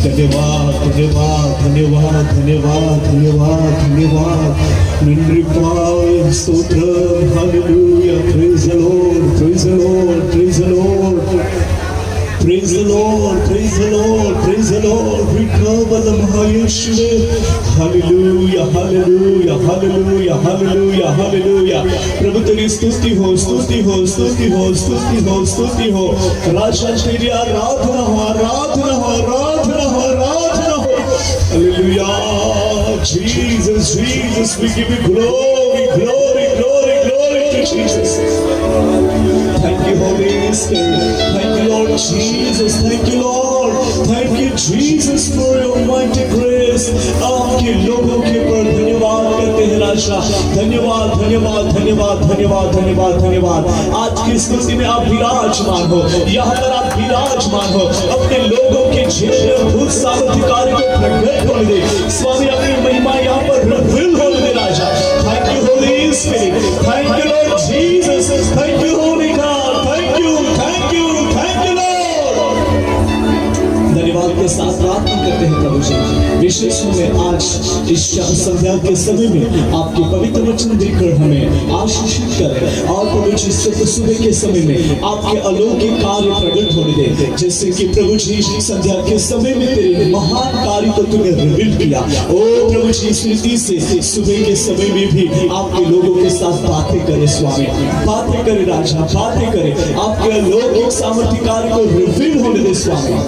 धन्यवाद धन्यवाद धन्यवाद धन्यवाद धन्यवाद धन्यवाद नंद्रिपाल स्तोत्रम hallelujah praise the Lord praise the Lord praise the Lord Praise the Lord, praise the Lord, praise the Lord. Recover the Mahayeshwe. Hallelujah, hallelujah, hallelujah, hallelujah, hallelujah. प्रभु तेरी स्तुति हो, स्तुति हो, स्तुति हो, स्तुति हो, स्तुति हो. राजा तेरी आराधना हो, आराधना हो, आराधना हो, आराधना हो. Hallelujah, Jesus, Jesus, we give you glory, glory, glory, glory to Jesus. Thank you, Holy Spirit. Thank you, Lord Jesus. Thank you, Lord. Thank you, Jesus, for your mighty grace. आपके लोगों के ऊपर धन्यवाद करते हैं राजा. धन्यवाद, धन्यवाद, धन्यवाद, धन्यवाद, धन्यवाद, धन्यवाद. आज की स्तुति में आप विराजमान हो. यहाँ पर आप विराजमान हो. अपने लोगों के जीवन में भूत सामर्थ्य कार्य को प्रकट होने दे. स्वामी अपनी महिमा यहाँ पर रिवील होने दे राजा. Thank you, Holy Spirit. Thank you, Lord Jesus. Thank you, Holy God. Thank you, thank you, thank you, Lord. धन्यवाद के साथ प्रार्थना करते हैं प्रभु जी. विशेष में आज इस संध्या के समय में आपके पवित्र वचन देकर हमें आशीषित करें और प्रभु जी सुबह के समय में आपके अलौकिक कार्य प्रकट होने दे. जैसे कि प्रभु जी संध्या के समय में तेरे महान कार्य को तूने रिवील किया. ओ प्रभु जी स्मृति से सुबह के समय में भी आपके लोगों के साथ बातें करें स्वामी. बातें करें राजा, बातें करें. आपके अलौकिक सामर्थ्य कार्य को रिवील होने दे स्वामी.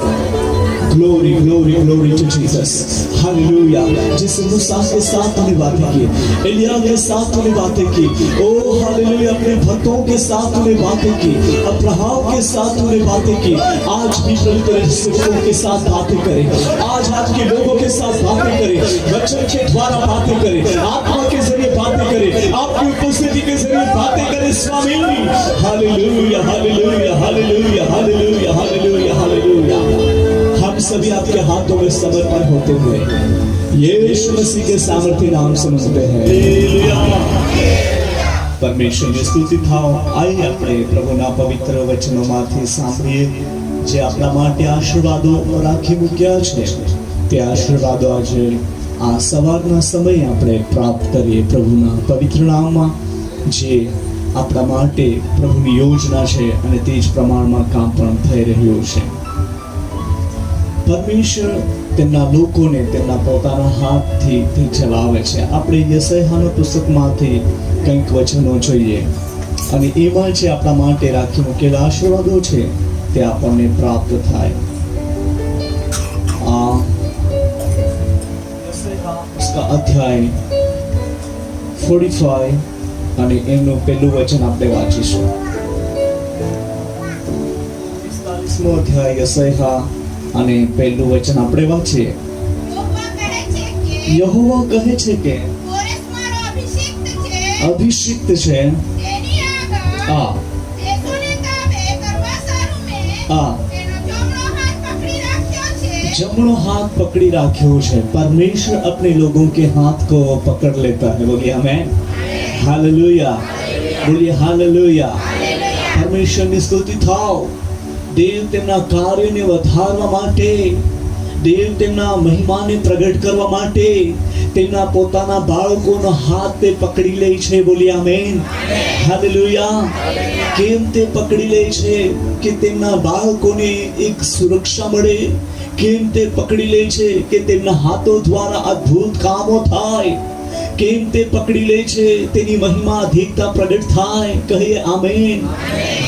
Glory, glory, glory to Jesus. Hallelujah. जिस मूसा के साथ तूने बातें की, एलिया के साथ तूने बातें की. Oh hallelujah. अपने भक्तों के साथ तूने बातें की, अब्राहम के साथ तूने बातें की. आज भी प्रभु तेरे सेवकों के साथ बातें करे. आज आपके लोगों के साथ बातें करे. वचन के द्वारा बातें करे. आत्मा के जरिए बातें करे. आपकी उपस्थिति के जरिए बातें करे स्वामी. Hallelujah, hallelujah, hallelujah, hallelujah, hallelujah, hallelujah. हम सभी आपके हाथों में समर्पण होते हुए यीशु मसीह के सामर्थ्य नाम से मांगते हैं. परमेश्वर ने स्तुति થાઓ. આઈએ આપણે પ્રભુના પવિત્ર વચનોમાંથી સાંભળીએ જે આપણા માટે આશીર્વાદો રાખી મૂક્યા છે. તે આશીર્વાદો આજે આ સવારના સમયે આપણે પ્રાપ્ત કરીએ પ્રભુના પવિત્ર નામમાં, જે આપણા માટે પ્રભુની યોજના છે અને તે જ પ્રમાણમાં કામ પણ થઈ રહ્યું છે. પરમેશ્વર તેમના લોકોને તેમના પોતાના હાથથી તે ચલાવે છે. આપણે યશાયાના પુસ્તકમાંથી કંઈક વચનો જોઈએ અને એમાં જે આપણા માટે રાખી મૂકેલા આશીર્વાદો છે તે આપણને પ્રાપ્ત થાય. उसका अध्याय 45 અને એમનું પહેલું વચન આપણે વાંચીશું. 45મો અધ્યાય યશાયા અને પહેલું વચન આપણે વાંચીએ. યહોવા કહે છે કે અભિષિક્ત છે जमणो हाथ पकड़ी राख्यो है. परमेश्वर अपने लोगों के हाथ को पकड़ लेता है. बोलिए आमेन. हालेलुया. बोलिए हालेलुया. परमेश्वर ની સ્તુતિ થાઓ. દેવ તેમના કાર્યને વધારવા માટે, દેવ તેમના મહિમાને પ્રગટ કરવા માટે તેમના પોતાના બાળકોનો હાથ તે પકડી લે છે. બોલી આમેન. હાલેલુયા. કેમ તે પકડી લે છે? કે તેમના બાળકોને એક સુરક્ષા મળે. કેમ તે પકડી લે છે? કે તેમના હાથો દ્વારા અદ્ભુત કામો થાય. કેમ તે પકડી લે છે? તેની મહિમા અધિકતા પ્રગટ થાય. કહીએ આમેન.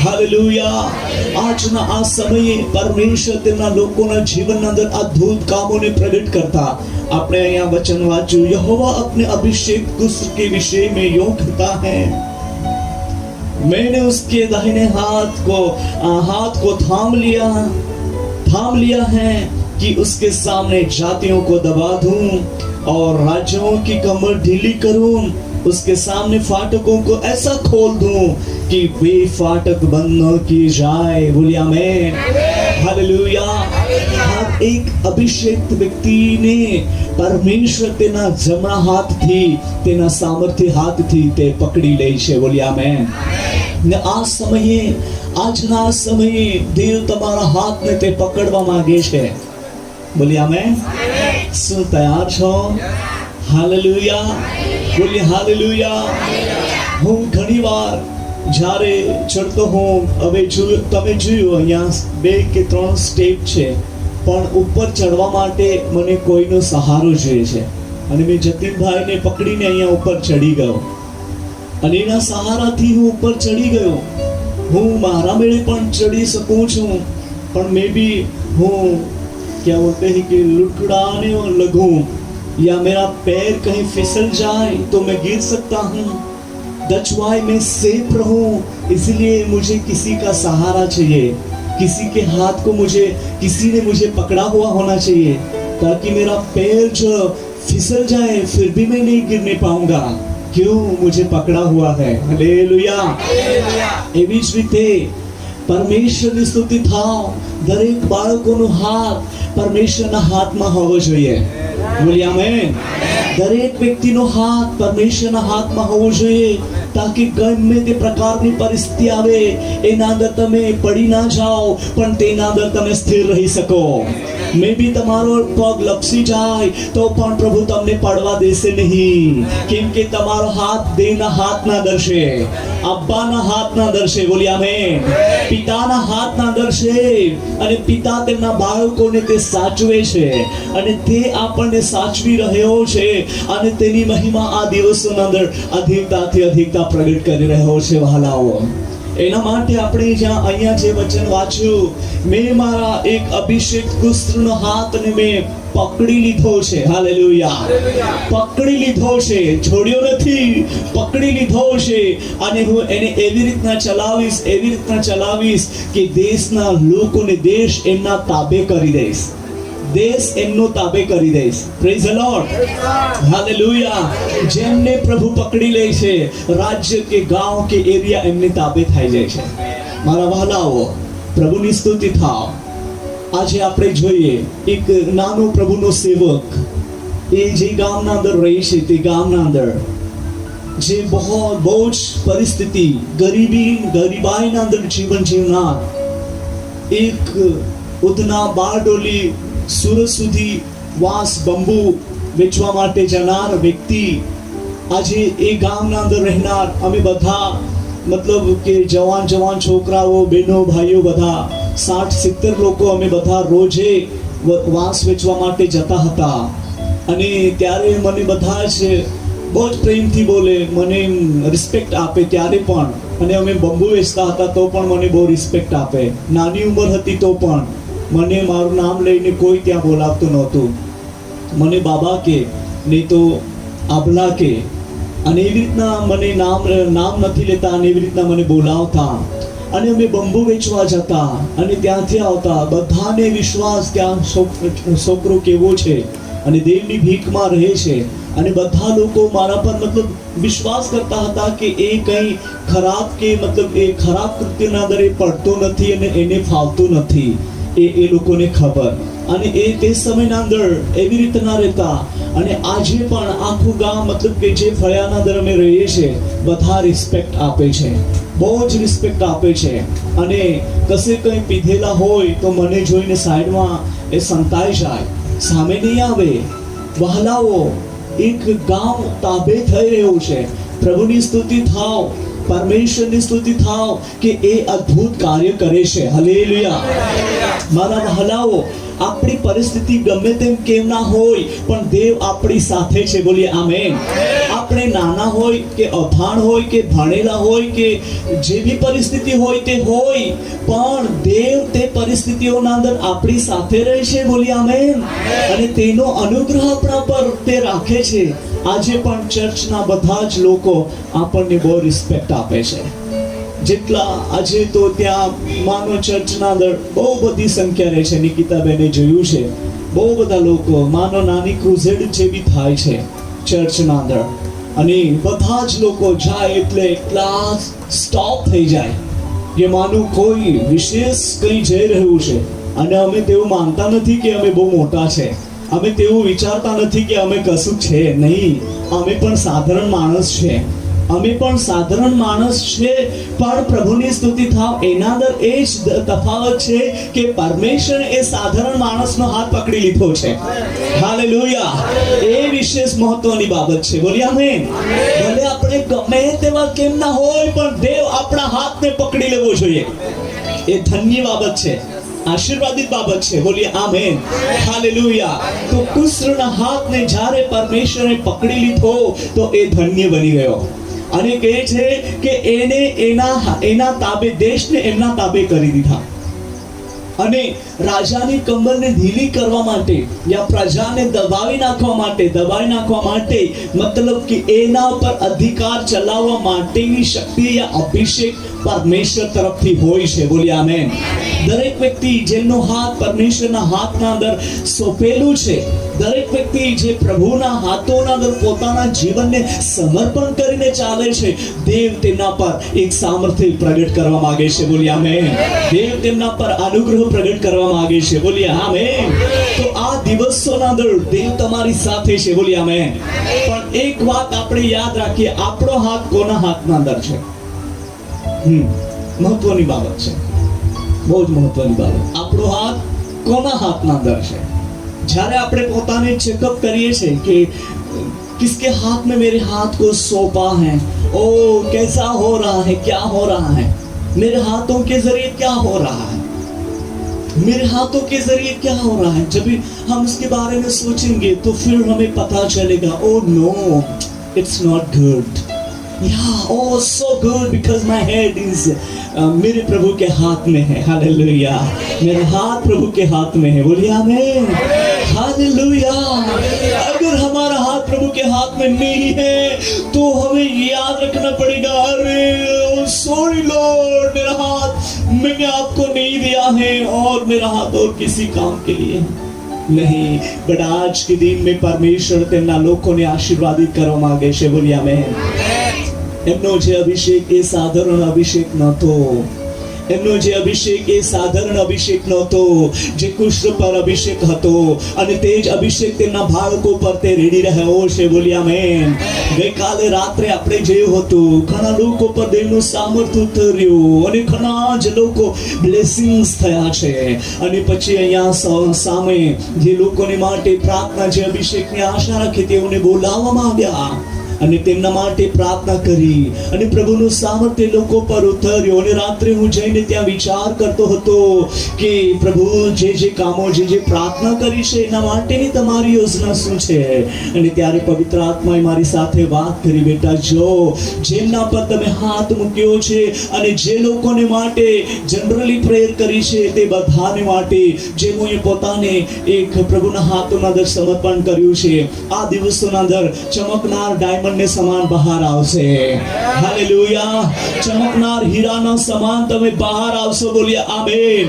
હાલેલુયા. આજના આ સમયે પરમેશ્વર તેમના લોકોના જીવનના અંદર અદ્ભુત કામોને પ્રગટ કરતા આપણે અહીંયા વચન વાંચ્યું. यहोवा अपने अभिषेक के विषय में यूं कहता है, मैंने उसके दाहिने हाथ को थाम लिया है कि उसके सामने जातियों को दबा दूं और राज्यों की कमर ढीली करूं. उसके सामने फाटकों को ऐसा खोल दूं कि वे फाटक बंद न किए जाए. बोलिए आमेन. हालेलुया. हर एक अभिषेक व्यक्ति ने परमेश्वर तेना जमणा हाथ थी, तेना सामर्थ्य हाथ थी ते पकड़ी ले छे. बोलिए आमेन. ने आ समये આજના સમયે દેવ તમારા હાથને તે પકડવા માંગે છે. બોલીએ આમેન. શું તૈયાર છો? હાલેલુયા. બોલીએ હાલેલુયા. હું ઘણીવાર જ્યારે ચડતો હોઉં, હવે તમે જોયું અહીંયા 2 કે 3 સ્ટેપ છે, પણ ઉપર ચડવા માટે મને કોઈનો સહારો જોઈએ છે. અને મેં જતીનભાઈને પકડીને અહીંયા ઉપર ચડી ગયો અને એના સહારાથી હું ઉપર ચડી ગયો. હું મારા મેળે પણ ચડી શકું છું, પણ મે બી હું क्या बोलते हैं कि लुढ़कने लगूं या मेरा पैर कहीं फिसल जाए तो मैं गिर सकता हूँ. That's why मैं सेफ रहूं, इसलिए मुझे किसी का सहारा चाहिए, किसी के हाथ को किसी ने मुझे पकड़ा हुआ होना चाहिए, ताकि मेरा पैर जो फिसल जाए फिर भी मैं नहीं गिरने पाऊंगा. क्यों? मुझे पकड़ा हुआ है. हालेलुया. એવી જ રીતે પરમેશ્વરની સ્તુતિ થાવ. દરેક બાળકોનો હાથ પરમેશ્વરના હાથમાં હોવો જોઈએ. બોલીએ આમેન. દરેક વ્યક્તિનો હાથ પરમેશ્વરના હાથમાં હોવો જોઈએ, તાકી ગમે તે પ્રકારની પરિસ્થિતિ આવે એના અંદર તમે પડી ના જાઓ, પણ તેના અંદર તમે સ્થિર રહી શકો. મે બી તમારો પગ લપસી જાય તો પણ પ્રભુ તમને પડવા દેશે નહીં, કેમ કે તમારો હાથ દેવના હાથના દર્શે, અબ્બાના હાથના દર્શે. બોલી આમેન. પિતાના હાથના દર્શે, અને પિતા તેમના બાળકોને તે સાચવે છે, અને તે આપણને સાચવી રહ્યો છે, અને તેની મહિમા આ દિવસોના અંદર અધિકતાથી અધિકતા પ્રગટ કરી રહ્યો છે. વહાલાઓ, એના માટે આપણે અહીંયા જે વચન વાંચ્યું, મેં મારા એક અભિષેક પુસ્ત્રનો હાથ અને મેં પકડી લીધો છે. હાલેલુયા. પકડી લીધો છે, છોડ્યો નથી, પકડી લીધો છે. અને હું એને એવી રીતના ચલાવીશ કે દેશના લોકોને દેશ એમના તાબે કરી દઈશ. દેશ એમનો તાબે કરી દઈશ. Praise the lord. હાલેલુયા. જેમને પ્રભુ પકડી લે છે, રાજ્ય કે ગાંવ કે એરિયા એમને તાબે થઈ જાય છે. મારા વહાલાઓ, પ્રભુની સ્તુતિ થાવ. આજે આપણે જોઈએ એક નાનો પ્રભુનો સેવક, એ જે ગામના અંદર રહે છે, તે ગામના અંદર જે બહુ જ પરિસ્થિતિ, ગરીબાઈના અંદર જીવન જીવનાર, એક ઉધના બારડોલી સુરત સુધી વાંસ બંબુ વેચવા માટે જનાર વ્યક્તિ, આજે એ ગામના અંદર રહેનાર અમે બધા, મતલબ કે જવાન છોકરાઓ, બહેનો, ભાઈઓ, બધા 60-70 લોકો અમે બધા રોજે વાંસ વેચવા માટે જતા હતા. અને ત્યારે મને બધા જ બહુ જ પ્રેમથી બોલે, મને રિસ્પેક્ટ આપે. ત્યારે પણ, અને અમે બંબુ વેચતા હતા તો પણ મને બહુ રિસ્પેક્ટ આપે. નાની ઉંમર હતી તો પણ મને મારું નામ લઈને કોઈ ત્યાં બોલાવતું નહોતું. મને બાબા કે, નહીં તો આભલા કે, અને એવી રીતના મને નામ નથી લેતા, અને એવી રીતના મને બોલાવતા. અને અમે બંબુ વેચવા જતા અને ત્યાંથી આવતા. બધાને વિશ્વાસ કે આ છોકરો કેવો છે અને દેવની ભીખમાં રહે છે, અને બધા લોકો મારા પર મતલબ વિશ્વાસ કરતા હતા કે એ કંઈ ખરાબ કે મતલબ એ ખરાબ કૃત્યના અંદર એ પડતો નથી અને એને ફાવતું નથી. એ લોકોને ખબર. અને એ તે સમયના અંદર એવી રીતના રહેતા. અને આજે પણ આખું ગામ, મતલબ કે જે ફળિયાના અંદર અમે રહીએ છીએ, બધા રિસ્પેક્ટ આપે છે, બહુ જ રિસ્પેક્ટ આપે છે. અને કશે કંઈ પીધેલા હોય તો મને જોઈને સાઈડમાં એ સંતાઈ જાય, સામે નહીં આવે. વહાલાઓ, એક ગામ તાબે થઈ રહ્યું છે. પ્રભુની સ્તુતિ થાવ, પરમેશ્વરની સ્તુતિ થાવ કે એ અદ્ભુત કાર્ય કરે છે. હાલેલુયા. મારા વહાલાઓ, આપણી પરિસ્થિતિ ગમે તેમ કેમ ના હોય, પણ દેવ આપણી સાથે છે. બોલીએ આમેન. આપણે નાના હોય કે અભાણ હોય કે ભણેલા હોય કે જેવી પરિસ્થિતિ હોય તે હોય, પણ દેવ તે પરિસ્થિતિઓના અંદર આપણી સાથે રહે છે. બોલીએ આમેન. અને તેનો અનુગ્રહ આપણા પર તે રાખે છે. આજે પણ ચર્ચના બધા જ લોકો આપણને બહુ રિસ્પેક્ટ આપે છે. જેટલા આજે તો ત્યાં માનો ચર્ચના અંદર બહુ બધી સંખ્યા રહે છે. નિકિતાબેને જોયું છે, બહુ બધા લોકો, માનો નાની ક્રુઝેડ જેવી થાય છે ચર્ચના અંદર. અને બધા જ લોકો જાય એટલે એટલા સ્ટોપ થઈ જાય કે માનું કોઈ વિશેષ કંઈ જઈ રહ્યું છે. અને અમે તેવું માનતા નથી કે અમે બહુ મોટા છે, અમે તેવું વિચારતા નથી કે અમે કશું છે નહીં, અમે પણ સાધારણ માણસ છે. અમે પણ સાધારણ માણસ છે, પણ પ્રભુની સ્તુતિ થાવ એના અંદર એ જ તફાવત છે કે પરમેશ્વર એ સાધારણ માણસનો હાથ પકડી લીધો છે. હાલેલુયા. એ વિશેષ મહત્વની બાબત છે. બોલીએ આમેન. ભલે આપણે ગમે તેવા કેમ ના હોય, પણ દેવ આપણા હાથને પકડી લેવો જોઈએ. એ ધન્ય બાબત છે, આશીર્વાદિત બાબત છે. બોલીએ આમેન. હાલેલુયા. તો કુસ્રના હાથને જ્યારે પરમેશ્વરે પકડી લીધો તો એ ધન્ય બની ગયો. અને કહે છે કે એને એના તાબે, દેશને એમના તાબે કરી દીધા. અને રાજાની કમરને ઢીલી કરવા માટે યા પ્રજાને દબાવી નાખવા માટે મતલબ કે એના ઉપર અધિકાર ચલાવવા માટેની શક્તિ યા અભિષેક પરમેશ્વર તરફથી હોય છે. બોલીએ આમેન. દરેક વ્યક્તિ જેનો હાથ પરમેશ્વરના હાથના અંદર સોંપેલું છે, દરેક વ્યક્તિ જે પ્રભુના હાથોના અંદર પોતાના જીવનને સમર્પણ કરીને ચાલે છે, દેવ તેમના પર એક સામર્થ્ય પ્રગટ કરવા માંગે છે. બોલીએ આમેન. દેવ તેમના પર અનુગ્રહ પ્રગટ કરવા માંગે છે. બોલીએ આમેન. તો આ દિવસોના અંદર દેવ તમારી સાથે છે. બોલીએ આમેન. પણ એક વાત આપણે યાદ રાખીએ, આપણો હાથ કોના હાથના અંદર છે? મહત્વની બાબત છે, બહુ જ મહત્વની બાબત. આપણો હાથ કોના હાથના અંદર છે? જ્યારે આપણે પોતાને ચેકઅપ કરીએ છીએ કે किसके हाथ में मेरे हाथ को सौंपा है, ओ कैसा हो रहा है, क्या हो रहा है, मेरे हाथों के जरिए क्या हो रहा है, मेरे हाथों के जरिए क्या हो रहा है. जब हम उसके बारे में सोचेंगे तो फिर हमें पता चलेगा, oh no, it's not good. Yeah, oh so good because my head is मेरे प्रभु के हाथ में है. हालेलुया. मेरा हाथ प्रभु के हाथ में है. बोलिए आमीन. हालेलुया. अगर हमारा हाथ प्रभु के हाथ में नहीं है तो हमें याद रखना पड़ेगा, अरे सॉरी लॉर्ड, मेरा हाथ मैंने आपको नहीं दिया है और मेरा हाथ और किसी काम के लिए नहीं. बट आज के दिन में परमेश्वर તેમના લોકોને આશીર્વાદિત કરવા માંગે છે. બોલીએ આમેન. એમનો જે અભિષેક એ સાધારણ અભિષેક નહોતો. એમનો જે અભિષેક એ સાધારણ અભિષેક નહોતો, જે કૃષ્ણ પર અભિષેક હતો અને તે જ અભિષેક તેમના બાળકો પર તે રેડી રહ્યો છે. બોલીએ આમેન. ગઈકાલે રાત્રે આપણે જોયું હતું, ઘણા લોકો પર દેવનું સામર્થ્ય ઉતર્યું અને ઘણા જ લોકો બ્લેસિંગ્સ થયા છે. અને પછી અહીંયા સામે જે લોકોને માટે પ્રાર્થના, જે અભિષેકની આશા રાખી, તેઓને બોલાવવામાં આવ્યા અને તેમના માટે પ્રાર્થના કરી અને પ્રભુનું સામર્થ્ય લોકો પર ઉતર્યું. અને રાત્રે હું જઈને ત્યાં વિચાર કરતો હતો કે પ્રભુ જે કામો, જે પ્રાર્થના કરી છે એના માટેની તમારી યોજના શું છે. અને ત્યારે પવિત્ર આત્માએ મારી સાથે વાત કરી, બેટા જો જેમના પર તમે હાથ મૂક્યો છે અને જે લોકોને માટે જનરલી પ્રેયર કરી છે તે બધાને માટે જેમોએ પોતાને એક પ્રભુના હાથોના અંદર સમર્પણ કર્યું છે, આ દિવસોના અંદર ચમકનાર ડાયમંડ ને સમાન બહાર આવશે. હાલેલુયા. ચમકનાર હીરાના સમાન તમે બહાર આવશો. બોલીએ આમેન.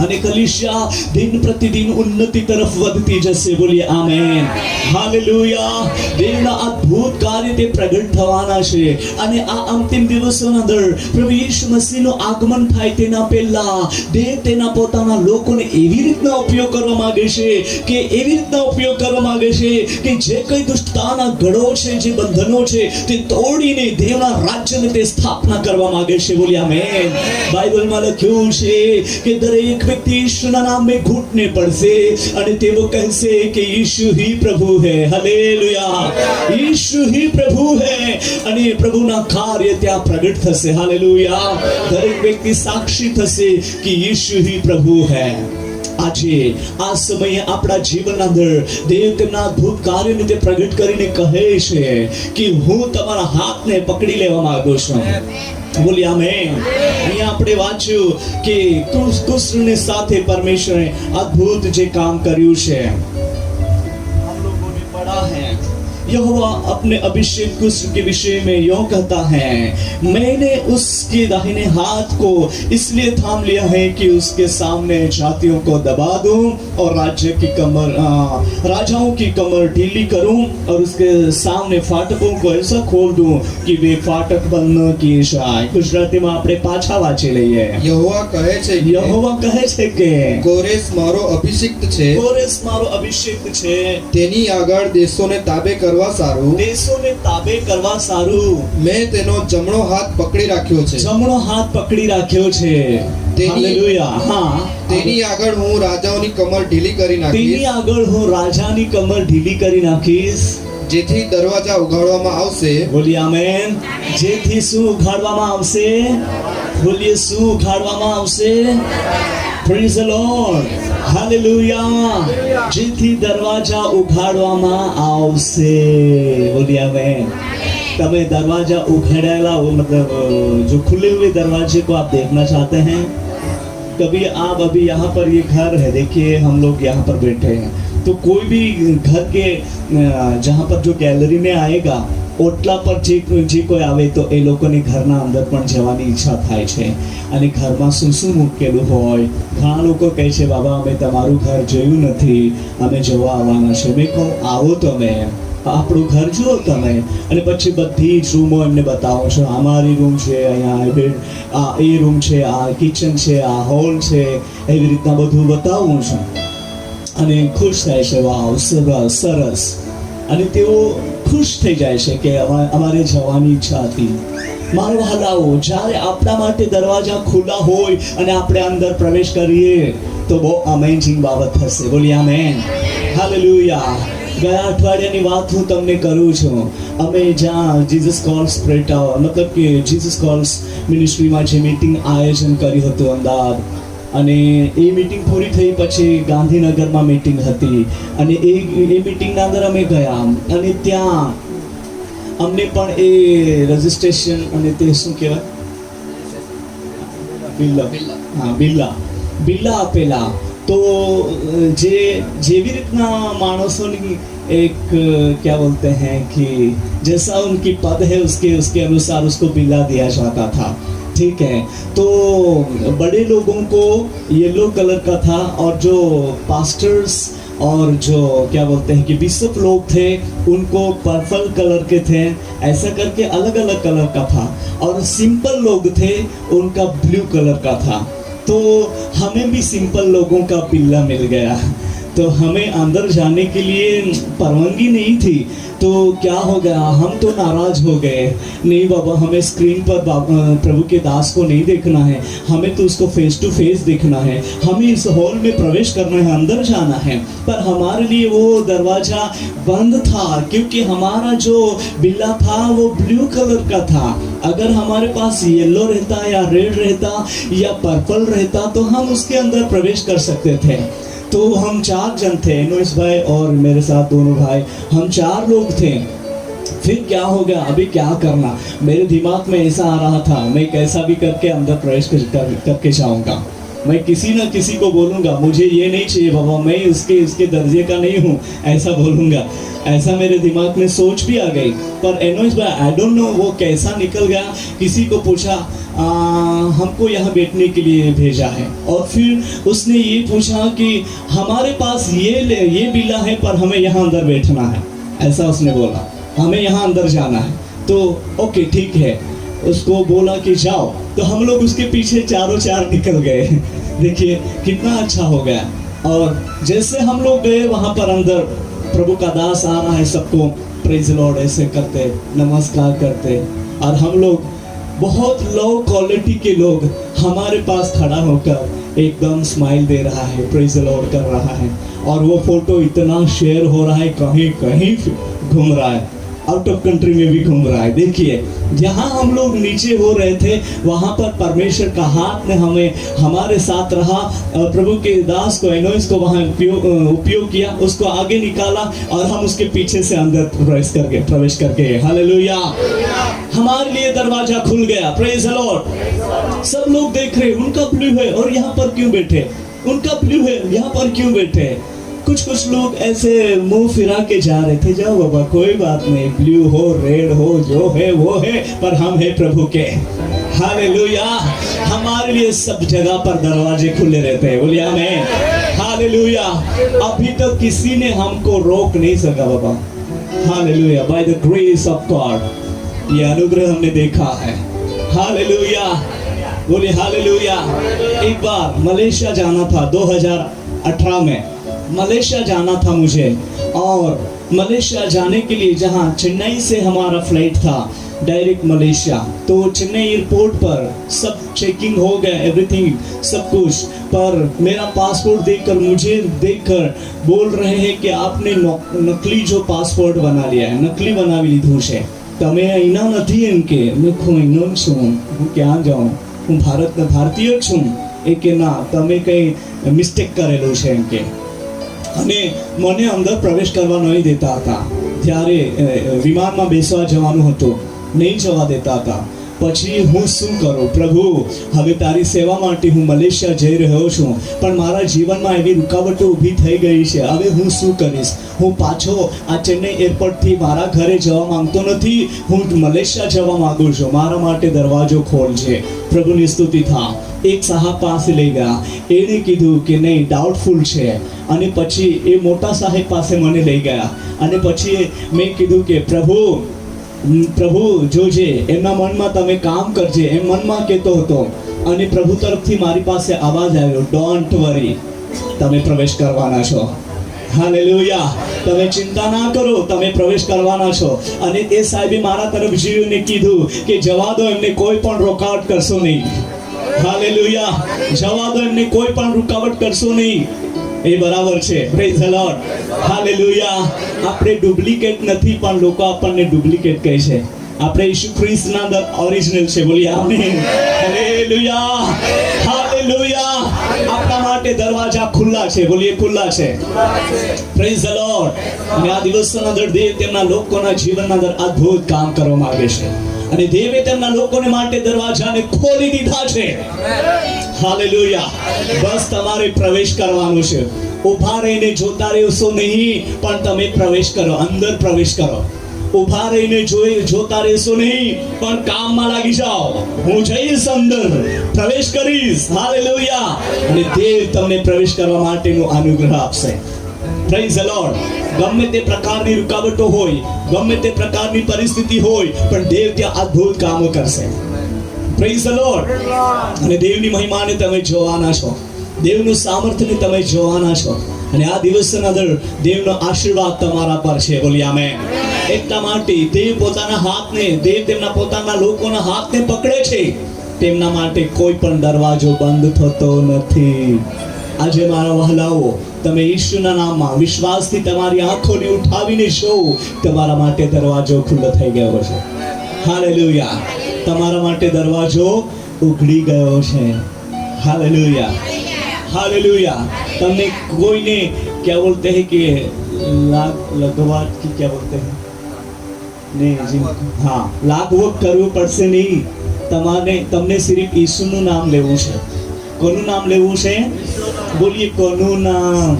અને કલીસિયા દિન પ્રતિદિન ઉન્નતિ તરફ વધતી જશે. બોલીએ આમેન. હાલેલુયા. દેવના અદ્ભુત કાર્ય તે પ્રગટ થવાના છે. અને આ અંતિમ દિવસોના અંદર પ્રભુ ઈસુ મસીહનું આગમન થાય તેના પહેલા દેવ તેના પોતાના લોકોને એવી રીતના ઉપયોગ કરવા માંગે છે કે જે કઈ દુષ્ટતાના ગઢો છે, જે બંધનો છે, તે તોડીને દેવના રાજ્યને તે સ્થાપના કરવા માંગે છે. બોલીએ આમેન. બાઇબલમાં લખ્યું છે કે દરેક વ્યક્તિ ઈશુના નામે ઘૂંટને પડશે અને તેઓ કહેશે કે ઈશુ ही प्रभु है. हालेलुया. ईशु ही प्रभु है. અને પ્રભુના કાર્ય ત્યાં પ્રગટ થશે. હાલેલુયા. દરેક વ્યક્તિ સાક્ષી થશે કે ઈશુ ही प्रभु है. આજે આ સમયે આપણા જીવનના અંદર દેવ તેમના અદ્ભુત કાર્યને તે પ્રગટ કરીને કહે છે કે હું તમારા હાથને પકડી લેવા માંગુ છું. બોલીએ આમેન. અહીંયા આપણે વાંચ્યું કે કૃષ્ણની સાથે પરમેશ્વરે અદ્ભુત જે કામ કર્યું છે. हम लोगों ने पढ़ा है, यहोवा अपने अभिषेक कुश के विषय में यूं कहता है, मैंने उसके दाहिने हाथ को इसलिए थाम लिया है कि उसके सामने जातियों को दबा दूं और राजाओं की कमर ढीली करूं और उसके सामने फाटकों को ऐसा खोल दूं कि वे फाटक बंद न किए जाए. ગુજરાતીમાં આપણે પાછા વાંચી લઈએ. યહોવા કહે છે કે કોરેશ મારો અભિષેક્ત છે, તેની આગળ દેશોને તાબે કરવા કરવા સારું દેશોને તાબે કરવા સારું મેં તેનો જમણો હાથ પકડી રાખ્યો છે. જમણો હાથ પકડી રાખ્યો છે. હાલેલુયા. હા, તેની આગળ હું રાજાઓની કમર ઢીલી કરી તેની નાખીશ, આગળ હું રાજાની કમર ઢીલી કરી નાખીશ. જેથી દરવાજા ઉઘાડવામાં આવશે. બોલીએ આમેન. જેથી શું ઉઘાડવામાં આવશે? બોલીએ શું ઉઘાડવામાં આવશે? Praise the lord. હાલેલુયા. જેથી દરવાજા ઉઘાડવામાં આવશે. બોલીએ આમેન. तब दरवाजा उघड़ेला मतलब जो खुले हुए दरवाजे को आप देखना चाहते हैं? कभी आप अभी यहाँ पर ये घर है, देखिए हम लोग यहाँ पर बैठे हैं, तो कोई भी घर के जहाँ पर जो गैलरी में आएगा ઓટલા પર જે કોઈ આવે તો એ લોકોની ઘરના અંદર પણ જવાની ઈચ્છા થાય છે અને ઘરમાં શું શું મૂકેલું હોય. ઘણા લોકો કહે છે બાબા અમે તમારું ઘર જોયું નથી, અમે જોવા આવવાના છે. મેં કહું આવો તમે, આપણું ઘર જુઓ તમે. અને પછી બધી જ રૂમો એમને બતાવો છો. અમારી રૂમ છે, અહીંયા એ રૂમ છે, આ કિચન છે, આ હોલ છે, એવી રીતના બધું બતાવું છું અને ખુશ થાય છે. વાવ, સરસ સરસ. અને તેઓ ખુશ થઈ જાય છે કે અમારે જવાની ઈચ્છા હતી. મારો વહાલાઓ, જ્યારે આપણા માટે દરવાજા ખુલ્લા હોય અને આપણે અંદર પ્રવેશ કરીએ તો બહુ અમેઝિંગ બાબત થશે. બોલી આમેન. હાલેલુયા. ગયા અઠવાડિયાની વાત હું તમને કરું છું. અમે જ્યાં જીસસ કોલ્સ પ્રેટા મતલબ કે જીસસ કોલ્સ મિનિસ્ટ્રીમાં જે મીટિંગ આયોજન કર્યું હતું અમદાવાદ, અને એ મીટિંગ પૂરી થઈ પછી ગાંધીનગરમાં મીટિંગ હતી અને એ મીટિંગના અંદર અમે ગયા અને ત્યાં અમને પણ એ રજિસ્ટ્રેશન અને તે શું કહેવાય બિલ્લા આપેલા. તો જેવી રીતના માણસોની एक क्या बोलते हैं कि जैसा उनकी पद है उसके अनुसार उसको बिल्ला दिया जाता था. ठीक है, तो बड़े लोगों को येलो कलर का था और जो पास्टर्स और जो क्या बोलते हैं कि बिशप लोग थे उनको पर्पल कलर के थे. ऐसा करके अलग अलग कलर का था. और सिंपल लोग थे उनका ब्लू कलर का था. तो हमें भी सिंपल लोगों का बिल्ला मिल गया. तो हमें अंदर जाने के लिए परवानगी नहीं थी. तो क्या हो गया, हम तो नाराज हो गए. नहीं बाबा, हमें स्क्रीन पर प्रभु के दास को नहीं देखना है, हमें तो उसको फेस टू फेस देखना है. हमें इस हॉल में प्रवेश करना है, अंदर जाना है. पर हमारे लिए वो दरवाजा बंद था क्योंकि हमारा जो बिल्ला था वो ब्लू कलर का था. अगर हमारे पास येलो रहता या रेड रहता या पर्पल रहता तो हम उसके अंदर प्रवेश कर सकते थे. तो हम 4 जन थे, एनोस भाई और मेरे साथ दोनों भाई, हम 4 लोग थे. फिर क्या हो गया, अभी क्या करना. मेरे दिमाग में ऐसा आ रहा था मैं कैसा भी करके अंदर प्रवेश करके जाऊंगा. मैं किसी ना किसी को बोलूंगा मुझे ये नहीं चाहिए बाबा, मैं उसके दर्जे का नहीं हूँ, ऐसा बोलूंगा. ऐसा मेरे दिमाग में सोच भी आ गई. पर एनोस भाई आई डोंट नो वो कैसा निकल गया. किसी को पूछा हमको यहाँ बैठने के लिए भेजा है. और फिर उसने ये पूछा कि हमारे पास ये बिल्ला है पर हमें यहाँ अंदर बैठना है. ऐसा उसने बोला, हमें यहाँ अंदर जाना है. तो ओके ठीक है, उसको बोला कि जाओ. तो हम लोग उसके पीछे चारों 4 निकल गए. देखिए कितना अच्छा हो गया. और जैसे हम लोग गए वहाँ पर अंदर, प्रभु का दास आ रहा है, सबको प्रेज लॉर्ड ऐसे करते, नमस्कार करते. और हम लोग बहुत लो क्वालिटी के लोग हमारे पास खड़ा होकर एकदम स्माइल दे रहा है, प्रेज लॉर्ड कर रहा है. और वो फोटो इतना शेयर हो रहा है, कहीं कहीं घूम रहा है, आउट ऑफ कंट्री में भी घूम रहा है. देखिए जहाँ हम लोग नीचे हो रहे थे वहाँ पर परमेश्वर का हाथ ने हमें हमारे साथ रहा. प्रभु के दास को एनोस को वहाँ उपयोग किया, उसको आगे निकाला और हम उसके पीछे से अंदर प्रवेश करके हालेलुया हमारे लिए दरवाजा खुल गया. Praise the Lord. सब लोग देख रहे उनका ब्लू है और यहाँ पर क्यों बैठे, उनका ब्लू है यहाँ पर क्यों बैठे. कुछ लोग ऐसे मुंह फिरा के जा रहे थे. जाओ बाबा कोई बात नहीं, ब्लू हो रेड हो जो है वो है, पर हम है प्रभु के. हालेलुया. हमारे लिए सब जगह पर दरवाजे खुले रहते हैं. बोलिए आमीन. हालेलुया. अभी तक किसी ने हमको रोक नहीं सका बाबा. Hallelujah. By the grace of God ये अनुग्रह हमने देखा है. हालेलुया. बोलिए हालेलुया. एक बार मलेशिया जाना था 2018 में, मलेशिया जाना था मुझे. और मलेशिया जाने के लिए, जहाँ चेन्नई से हमारा फ्लाइट था डायरेक्ट मलेशिया, तो चेन्नई एयरपोर्ट पर सब चेकिंग हो गया, एवरीथिंग सब कुछ, पर मेरा पासपोर्ट देखकर बोल रहे हैं कि आपने नकली जो पासपोर्ट बना लिया है, नकली बनावी લીધું છે, તમે અહીંના નથી એમ કે મેં અહીંનો જ છું, હું ક્યાં જાઉં, હું ભારતીય જ છું, એ કે ના તમે કંઈ મિસ્ટેક કરેલું છે એમ કે, અને મને અંદર પ્રવેશ કરવા નહીં દેતા હતા, ત્યારે વિમાનમાં બેસવા જવાનું હતું, નહીં જવા દેતા હતા. પછી હું શું કરું પ્રભુ, હવે તારી સેવા માટે હું મલેશિયા જઈ રહ્યો છું, પણ મારા જીવનમાં એવી રૂકાવટો ઊભી થઈ ગઈ છે, હવે હું શું કરીશ? હું પાછો આ ચેન્નઈ એરપોર્ટથી મારા ઘરે જવા માંગતો નથી, હું મલેશિયા જવા માંગુ છું, મારા માટે દરવાજો ખોલજે. પ્રભુની સ્તુતિ થા. એક સાહેબ પાસે લઈ ગયા, એણે કીધું કે નહીં ડાઉટફુલ છે, અને પછી એ મોટા સાહેબ પાસે મને લઈ ગયા, અને પછી મેં કીધું કે પ્રભુ જોજે, એમના મનમાં તમે કામ કરજે, એમ મનમાં કહેતો હતો, અને પ્રભુ તરફથી મારી પાસે આવાજ આવ્યો, ડોન્ટ વરી, તમે પ્રવેશ કરવાના છો. હાલેલુયા. તમે ચિંતા ના કરો, તમે પ્રવેશ કરવાના છો. અને એ સાહેબે મારા તરફ જોઈને કીધું કે જવા દો, એમને કોઈ પણ રોકાવટ કરશો નહીં. હાલેલુયા. જવા દો, એમને કોઈ પણ રૂકાવટ કરશો નહીં. એ બરાબર છે. Praise the lord. હાલેલુયા. આપણે ડુપ્લિકેટ નથી, પણ લોકો આપણને ડુપ્લિકેટ કહે છે. આપણે ઈસુ ખ્રિસ્તના અંદર ઓરિજિનલ છે. બોલીએ આમેન. હાલેલુયા. હાલેલુયા. આપણા માટે દરવાજા ખુલ્લા છે. બોલીએ ખુલ્લા છે. Praise the lord. અને આ દિવસના અંદર દેવ તેમના લોકોના જીવનના અંદર અદ્ભુત કામ કરવા માંગે છે, અને દેવે તેમના લોકોને માટે દરવાજાને ખોલી દીધા છે. હાલેલુયા. બસ તમારે પ્રવેશ કરવાનો છે. ઊભા રહીને જોતા રહેશો નહીં, પણ તમે પ્રવેશ કરો, અંદર પ્રવેશ કરો. ઊભા રહીને જોતા રહેશો નહીં, પણ કામમાં લાગી જાઓ. હું જઈશ અંદર, પ્રવેશ કરીશ. હાલેલુયા. અને દેવ તમને પ્રવેશ કરવા માટેનો અનુગ્રહ આપશે. Praise the lord. ગમે તે પ્રકારની રૂકાવટો હોય, ગમે તે પ્રકારની પરિસ્થિતિ હોય, પણ દેવ ત્યાં અદ્ભુત કામો કરશે. Praise the lord. અને દેવની મહિમાને તમે જોવાના છો, દેવનું સામર્થ્યને તમે જોવાના છો, અને આ દિવસના અંદર દેવનો આશીર્વાદ તમારા પર છે. બોલી આમેન. એટલા માટે દેવ પોતાના હાથને, દેવ તેમના પોતાના લોકોના હાથને પકડે છે, તેમના માટે કોઈ પણ દરવાજો બંધ થતો નથી. આજે મારા વહાલાઓ, તમે ઈશ્વરના નામમાં વિશ્વાસથી તમારી આંખોને ઉઠાવીને જો, તમારા માટે દરવાજો ખુલ્લો થઈ ગયો છે. હાલેલુયા. તમારા માટે દરવાજો ઉઘડી ગયો છે. હાલેલુયા. हालेलुया. तुमने कोई ने क्या बोलते हैं कि लगवा की क्या बोलते हैं, नहीं जी, हाँ, लागवक करવું પડશે નહીં. તમને સિર્ફ ઈસુનું નામ લેવું છે. કોનું નામ લેવું છે? બોલીએ કોનું નામ?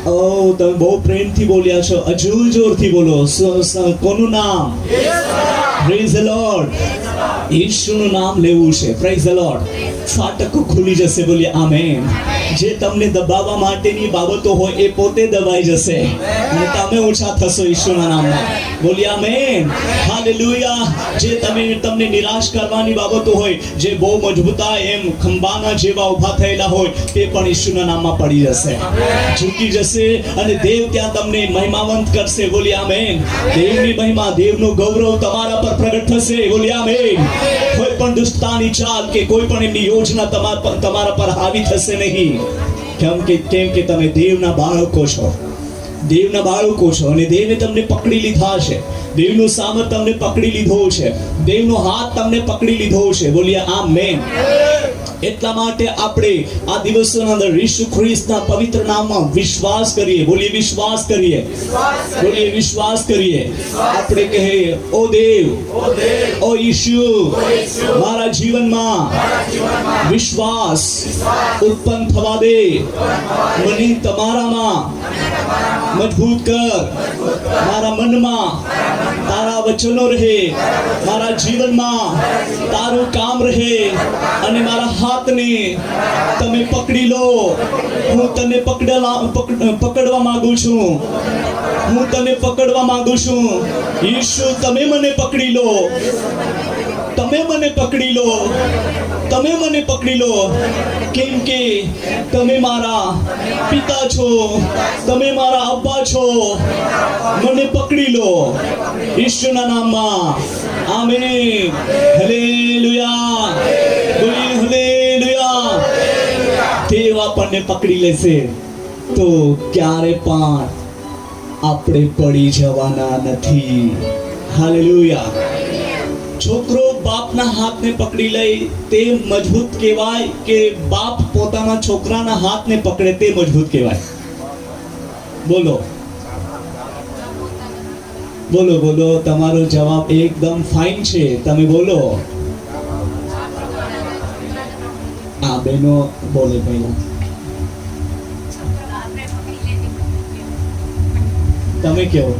ઓ, તમે બહુ પ્રેમથી બોલ્યા છો. હજુ જોરથી બોલો. કોનું નામ? Praise the lord. ઈસુનું નામ લેવું છે. Praise the lord. ફાટકો ખુલી જશે. બોલીએ આમેન. જે તમને દબાવવા માટેની બાબતો હોય એ પોતે દબાઈ જશે, અને તમે ઊંચા થશો ઈશ્વરના નામમાં. બોલીએ આમેન. હાલેલુયા. જે તમને નિરાશ કરવાની બાબતો હોય, જે બહુ મજબૂતાઈ એમ ખંભાના જેવા ઊભા થયેલા હોય, તે પણ ઈશ્વરના નામમાં પડી જશે, ઝૂકી જશે, અને દેવ ત્યાં તમને મહિમાવંત કરશે. બોલીએ આમેન. દેવની મહિમા, દેવનું ગૌરવ તમારા પર પ્રગટ થશે. બોલીએ આમેન. કોઈ પણ દુષ્ટતાની ચાલ કે કોઈ પણ એમની યોजना તમારા પર હાવી થશે નહીં. કેમ કે તમે દેવના બાળકો છો. દેવના બાળકો છો, અને દેવે તમને પકડી લીધા છે. દેવનું સામર્થ્ય તમને પકડી લીધો છે. દેવનો હાથ તમને પકડી લીધો છે. બોલીએ આમેન. એટલા માટે આપણે આ દિવસોના અંદર ઈસુ ખ્રિસ્તના પવિત્ર નામમાં વિશ્વાસ કરીએ. બોલીએ વિશ્વાસ કરીએ. બોલીએ વિશ્વાસ કરીએ. આપણે કહીએ, ઓ દેવ, ઓ ઈસુ, મારા જીવનમાં વિશ્વાસ ઉત્પન્ન થવા દે. મને તમારામાં મજબૂત કર. મારા મનમાં તારા વચનો રહે, મારા જીવનમાં તારું કામ રહે, અને મારા હાથને તમે પકડી લો. હું તને પકડવા માંગુ છું. હું તને પકડવા માંગુ છું. ઈસુ, તમે મને પકડી લો. તમે મને પકડી લો, તમે મને પકડી લો, કેમ કે તમે મારા પિતા છો, તમે મારા અબ્બા છો, મને પકડી લો ઈશ્વરના નામમાં. આમેન. હાલેલુયા, બોલીએ હાલેલુયા. દેવ આપણને પકડી લેશે તો ક્યારે પણ આપણે પડી જવાના નથી. હાલેલુયા. છોકરો બાપના હાથને પકડી લે તે મજબૂત કહેવાય કે બાપ પોતાના છોકરાના હાથને પકડે તે મજબૂત કહેવાય? બોલો બોલો બોલો. તમારો જવાબ એકદમ ફાઇન છે. તમે બોલો. આ બેનો બોલે પહેલા. તમે કેવો?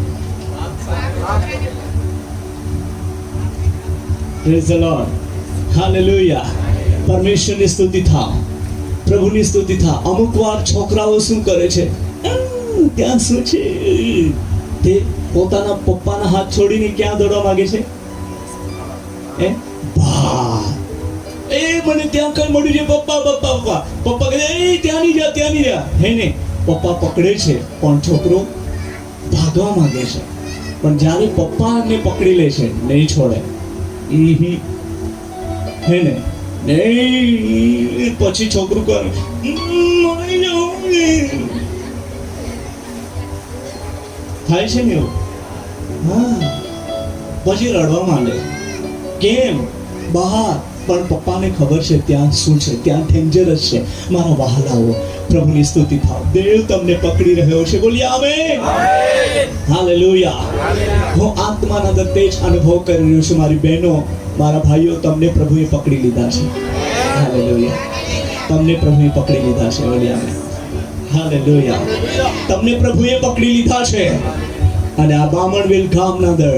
Praise the Lord. Hallelujah. પરમેશ્વરની સ્તુતિ થા, પ્રભુની સ્તુતિ થા. અમુક વાર છોકરાઓ શું કરે છે, ત્યાં શું છે, તે પોતાના પપ્પાના હાથ છોડીને ક્યાં દોડવા માંગે છે? એ મને ત્યાં કઈ મળ્યું છે, પપ્પા પપ્પા પપ્પા. પપ્પા કહે એ ત્યાં નહીં જા, ત્યાં નહીં જા. હે ને, પપ્પા પકડે છે પણ છોકરો ભાગવા માંગે છે. પણ જ્યારે પપ્પાને પકડી લે છે નહીં છોડે. હે ને, નહીં પછી છોકરું કરે થાય છે ને એવું. હા, પછી રડવા માંડે. કેમ? બહાર. પણ પપ્પાને ખબર છે ત્યાં શું છે, ત્યાં ડેન્જરસ છે. મારા વહાલાઓ, પ્રભુની સ્તુતિ થાવ. દેવ તમને પકડી રહ્યો છે. બોલીએ આમેન. હાલેલુયા. હું આત્માના અંદર તે જ અનુભવ કરી રહ્યો છું. મારી બહેનો, મારા ભાઈઓ, તમને પ્રભુએ પકડી લીધા છે. હાલેલુયા. તમને પ્રભુએ પકડી લીધા છે. બોલીએ આમેન. હાલેલુયા. તમને પ્રભુએ પકડી લીધા છે. અને આ બામણવેલ ગામના અંદર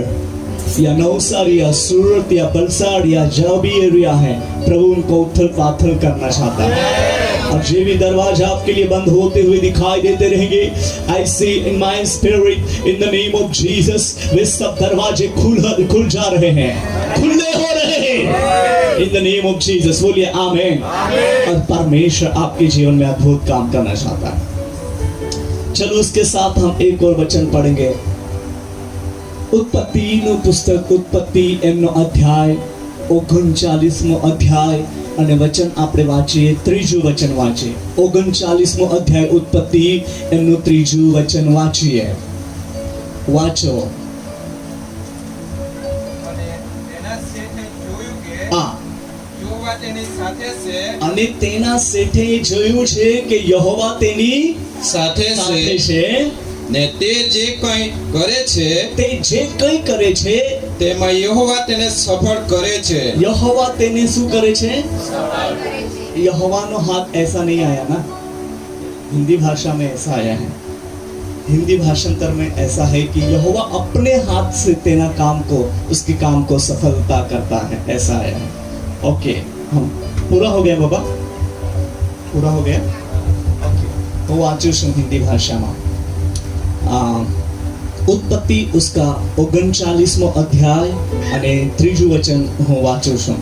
या नवसारी या सूरत या बलसाड़ या जहाँ भी एरिया है, प्रभु उनको उथल पाथल करना चाहता है. और जो भी दरवाजा आपके लिए बंद होते हुए दिखाई देते रहेंगे, I see in my spirit in the name of Jesus, वे सब दरवाजे खुल जा रहे हैं, खुले हो रहे हैं in the name of Jesus. बोलिए आमेन. और परमेश्वर आपके जीवन में अद्भुत काम करना चाहता है. चलो उसके साथ हम एक और वचन पढ़ेंगे. ઉત્પત્તિનું પુસ્તક, ઉત્પત્તિ એમનો અધ્યાય 39મો અધ્યાય અને વચન આપણે વાંચીએ. ત્રીજું વચન વાંચીએ. 39મો અધ્યાય ઉત્પત્તિ એમનું ત્રીજું વચન વાંચીએ. વાંચો. અને તેના શેઠે જોયું છે કે યહોવા તેની સાથે છે ને તે જે કંઈ કરે છે, તે જે કંઈ કરે છે તેમાં યહોવા તેને સફળ કરે છે. यहोवा तेने શું કરે છે? यहोवाનો हाथ ऐसा नहीं आया ना, हिंदी भाषा में ऐसा आया है. हिंदी भाषांतर में ऐसा है कि यहोवा अपने हाथ से तेना काम को, उसके काम को सफलता करता है. ऐसा आया है. ओके, हम पूरा हो गया बाबा, पूरा हो गया. ओके, तो वाचू છું हिंदी भाषाમાં. उत्पत्ति उसका 39मो अध्याय અને ત્રીજું વચન હું વાંચું છું.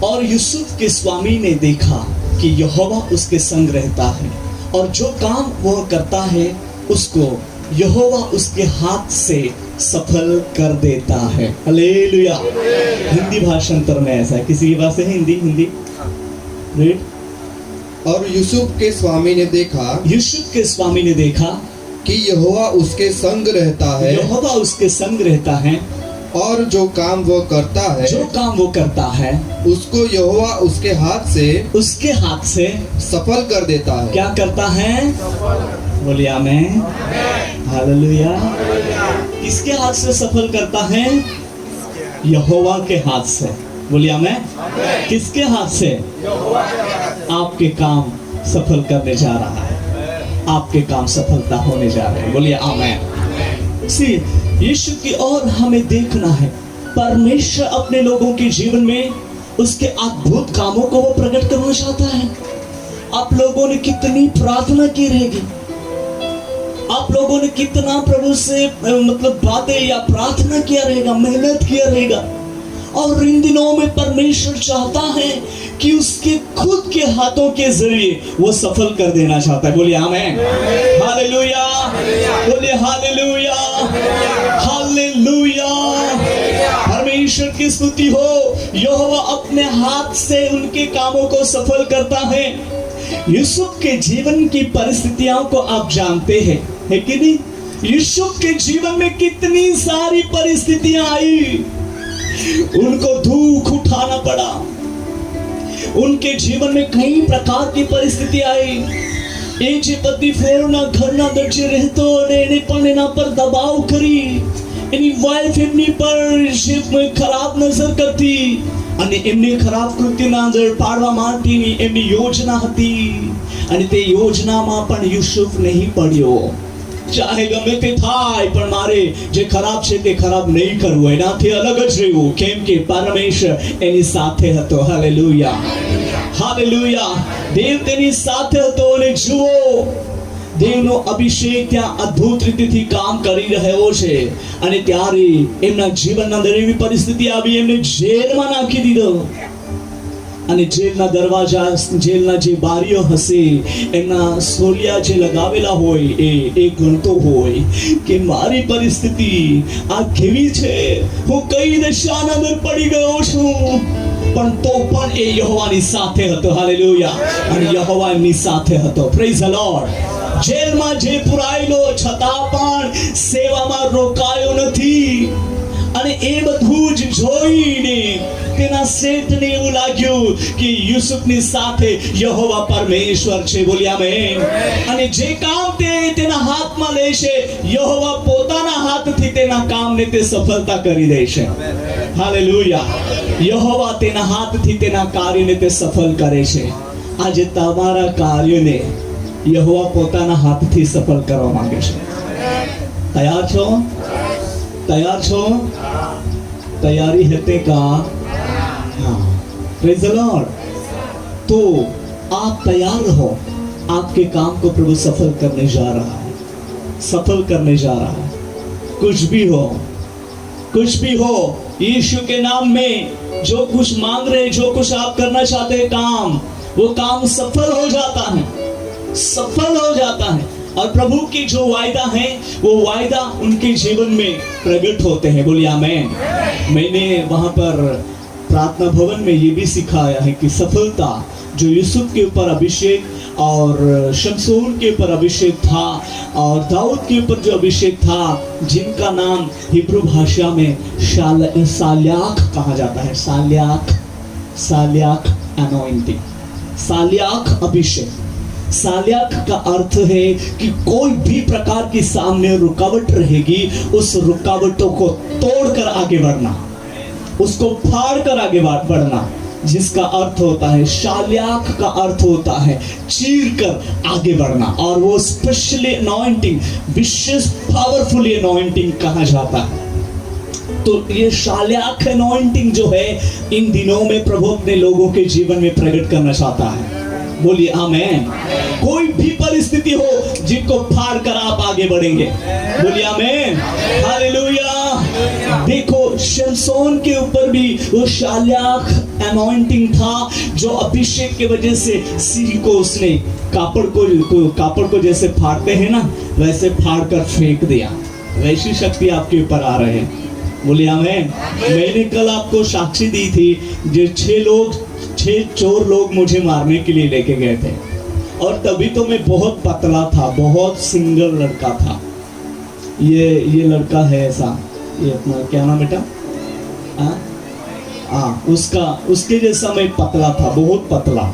और यूसुफ के स्वामी ने देखा कि यहोवा उसके संग रहता है और जो काम वह करता है उसको यहोवा उसके हाथ से सफल कर देता है. हालेलुया. हिंदी भाषांतर में ऐसा है. किसी के पास है हिंदी? रीड. और यूसुफ के स्वामी ने देखा, यूसुफ के स्वामी ने देखा कि यहोवा उसके संग रहता है, यहोवा उसके संग रहता है और जो काम वो करता है, जो काम वो करता है उसको यहोवा उसके हाथ से सफल कर देता है. क्या करता है? बोलिए आमेन. हालेलुया. किसके हाथ से सफल करता है? यहोवा के हाथ से. बोलिए आमेन. किसके हाथ से? आपके काम सफल करने जा रहा है. आपके काम सफलता होने जा रहे हैं. बोलिए आमेन. सी यीशु की ओर हमें देखना है. परमेश्वर अपने लोगों के जीवन में उसके अद्भुत कामों को वो प्रकट करना चाहता है. आप लोगों ने कितनी प्रार्थना की रहेगी, आप लोगों ने कितना प्रभु से मतलब बातें या प्रार्थना किया रहेगा, मेहनत किया रहेगा, और इन दिनों में परमेश्वर चाहता है कि उसके खुद के हाथों के जरिए वो सफल कर देना चाहता है। बोलिए आमीन, हालेलुया, बोलिए हालेलुया, हालेलुया। परमेश्वर की स्तुति हो। यहोवा अपने हाथ से उनके कामों को सफल करता है। यूसुफ के जीवन की परिस्थितियों को आप जानते हैं, है कि नहीं? यूसुफ के जीवन में कितनी सारी परिस्थितियां आई, उनको दुख उठाना पड़ा। उनके जीवन में कई प्रकार की परिस्थिति आई। एक पति फेरना घरना दर्जे रहतो ने एने पण एना पर दबाव करी। એની વાઇફ એમની પર ખરાબ નજર કરતી અને એમને ખરાબ કૃત્યના અંદર પાડવા માટેની એમની યોજના હતી અને તે યોજનામાં પણ યુસુફ નહીં પડ્યો। ચાહે ગમે તે થાય પણ મારે જે ખરાબ છે તે ખરાબ નહીં કરવું, એનાથી અલગ જ રહેવું, કેમ કે પરમેશ્વર એની સાથે હતો। Hallelujah, hallelujah. દેવ તેની સાથે હતો અને જુઓ દેવનો અભિષેક ત્યાં અદ્ભુત રીતેથી કામ કરી રહ્યો છે। અને ત્યારે એમના જીવનના અંદર એવી પરિસ્થિતિ આવી, એમને જેલમાં નાખી દીધો અને જેલના દરવાજા, જેલના જે બારીઓ હશે, એમના સોલિયા જે લગાવેલા હોય એ ગણતો હોય કે મારી પરિસ્થિતિ આ કેવી છે, હું કઈ દશાના અંદર પડી ગયો છું, પણ તો પણ એ યહોવાની સાથે હતો। હાલેલુયા, અને યહોવા એમની સાથે હતો। Praise the lord. જેલમાં જે પુરાયેલો છતાં પણ સેવામાં રોકાયો નથી અને એ બધું જ જોઈને તેના શેઠને એવું લાગ્યું કે યુસુફની સાથે યહોવા પરમેશ્વર છે। બોલી આમેન। અને જે કામ તે તેના હાથમાં લેશે, યહોવા પોતાના હાથથી તેના કામને તે સફળતા કરી દેશે। હાલેલુયા। યહોવા તેના હાથથી તેના કાર્યને તે સફળ કરે છે। આજે તમારા કાર્યને यहोवा પોતાના હાથથી સફળ કરવા માંગે છે। તૈયાર છો? તૈયાર છો? તૈયારી है का? हाँ, प्रेज़ द लॉर्ड। तो आप तैयार रहो, आपके काम को प्रभु सफल करने जा रहा है, सफल करने जा रहा है। कुछ भी हो, कुछ भी हो, यीशु के नाम में जो कुछ मांग रहे, जो कुछ आप करना चाहते हैं काम, वो काम सफल हो जाता है, सफल हो जाता है। और प्रभु की जो वायदा है वो वायदा उनके जीवन में प्रकट होते हैं। बोलिए आमीन। मैंने वहां पर प्रार्थना भवन में ये भी सिखाया है कि सफलता जो यूसुफ के ऊपर अभिषेक और शमसून के ऊपर अभिषेक था और दाऊद के ऊपर जो अभिषेक था, जिनका नाम हिब्रू भाषा में साल्याख कहा जाता है। साल्याख, साल्याख अनॉइंटिंग, साल्याख अभिषेक। साल्याख का अर्थ है कि कोई भी प्रकार की सामने रुकावट रहेगी, उस रुकावटों को तोड़कर आगे बढ़ना, उसको फाड़ कर आगे बढ़ना, जिसका अर्थ होता है, साल्याख का अर्थ होता है चीर कर आगे बढ़ना। और वो स्पेशली अनॉइंटिंग, विशेष पावरफुल अनॉइंटिंग कहा जाता है। तो ये साल्याख अनॉइंटिंग जो है, इन दिनों में प्रभु अपने लोगों के जीवन में प्रकट करना चाहता है। बोलिए आमीन। कोई भी परिस्थिति हो जिनको फाड़ कर आप आगे बढ़ेंगे। बोलिए आमीन, हालेलुया। देखो शमसून के ऊपर भी वो साल्याख अनॉइंटिंग था, जो अभिषेक के वजह से सिर को उसने कापड़ को जैसे फाड़ते हैं ना, वैसे फाड़ कर फेंक दिया। वैसी शक्ति आपके ऊपर आ रहे हैं। बोलिए आमीन। मैंने कल आपको साक्षी दी थी, जो 6 चोर लोग मुझे मारने के लिए लेके गए थे, और तभी तो मैं बहुत पतला था, बहुत सिंगल लड़का था। ये लड़का है ऐसा, ये अपना क्या नाम बेटा? उसके जैसा मैं पतला था, बहुत पतला,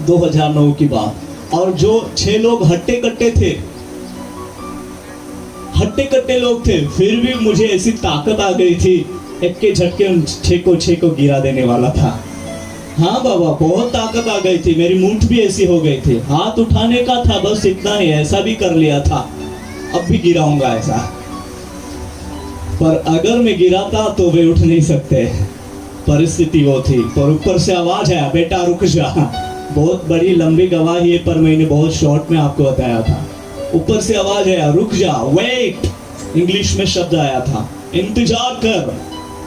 2009 की बात। और जो 6 लोग हट्टे कट्टे लोग थे, फिर भी मुझे ऐसी ताकत आ गई थी, एक के झटके उन 6 को गिरा देने वाला था। हाँ बाबा, बहुत ताकत आ गई थी, मेरी मूंछ भी ऐसी हो गई थी, हाथ उठाने का था बस इतना ही, ऐसा भी कर लिया था, अब भी गिराऊंगा ऐसा। पर अगर मैं गिराता तो वे उठ नहीं सकते, परिस्थिति वो थी। पर ऊपर से आवाज आया, बेटा रुक जा। बहुत बड़ी लंबी गवाही है, पर मैंने बहुत शॉर्ट में आपको बताया था। ऊपर से आवाज आया, रुक जा, वेट, इंग्लिश में शब्द आया था, इंतजार कर।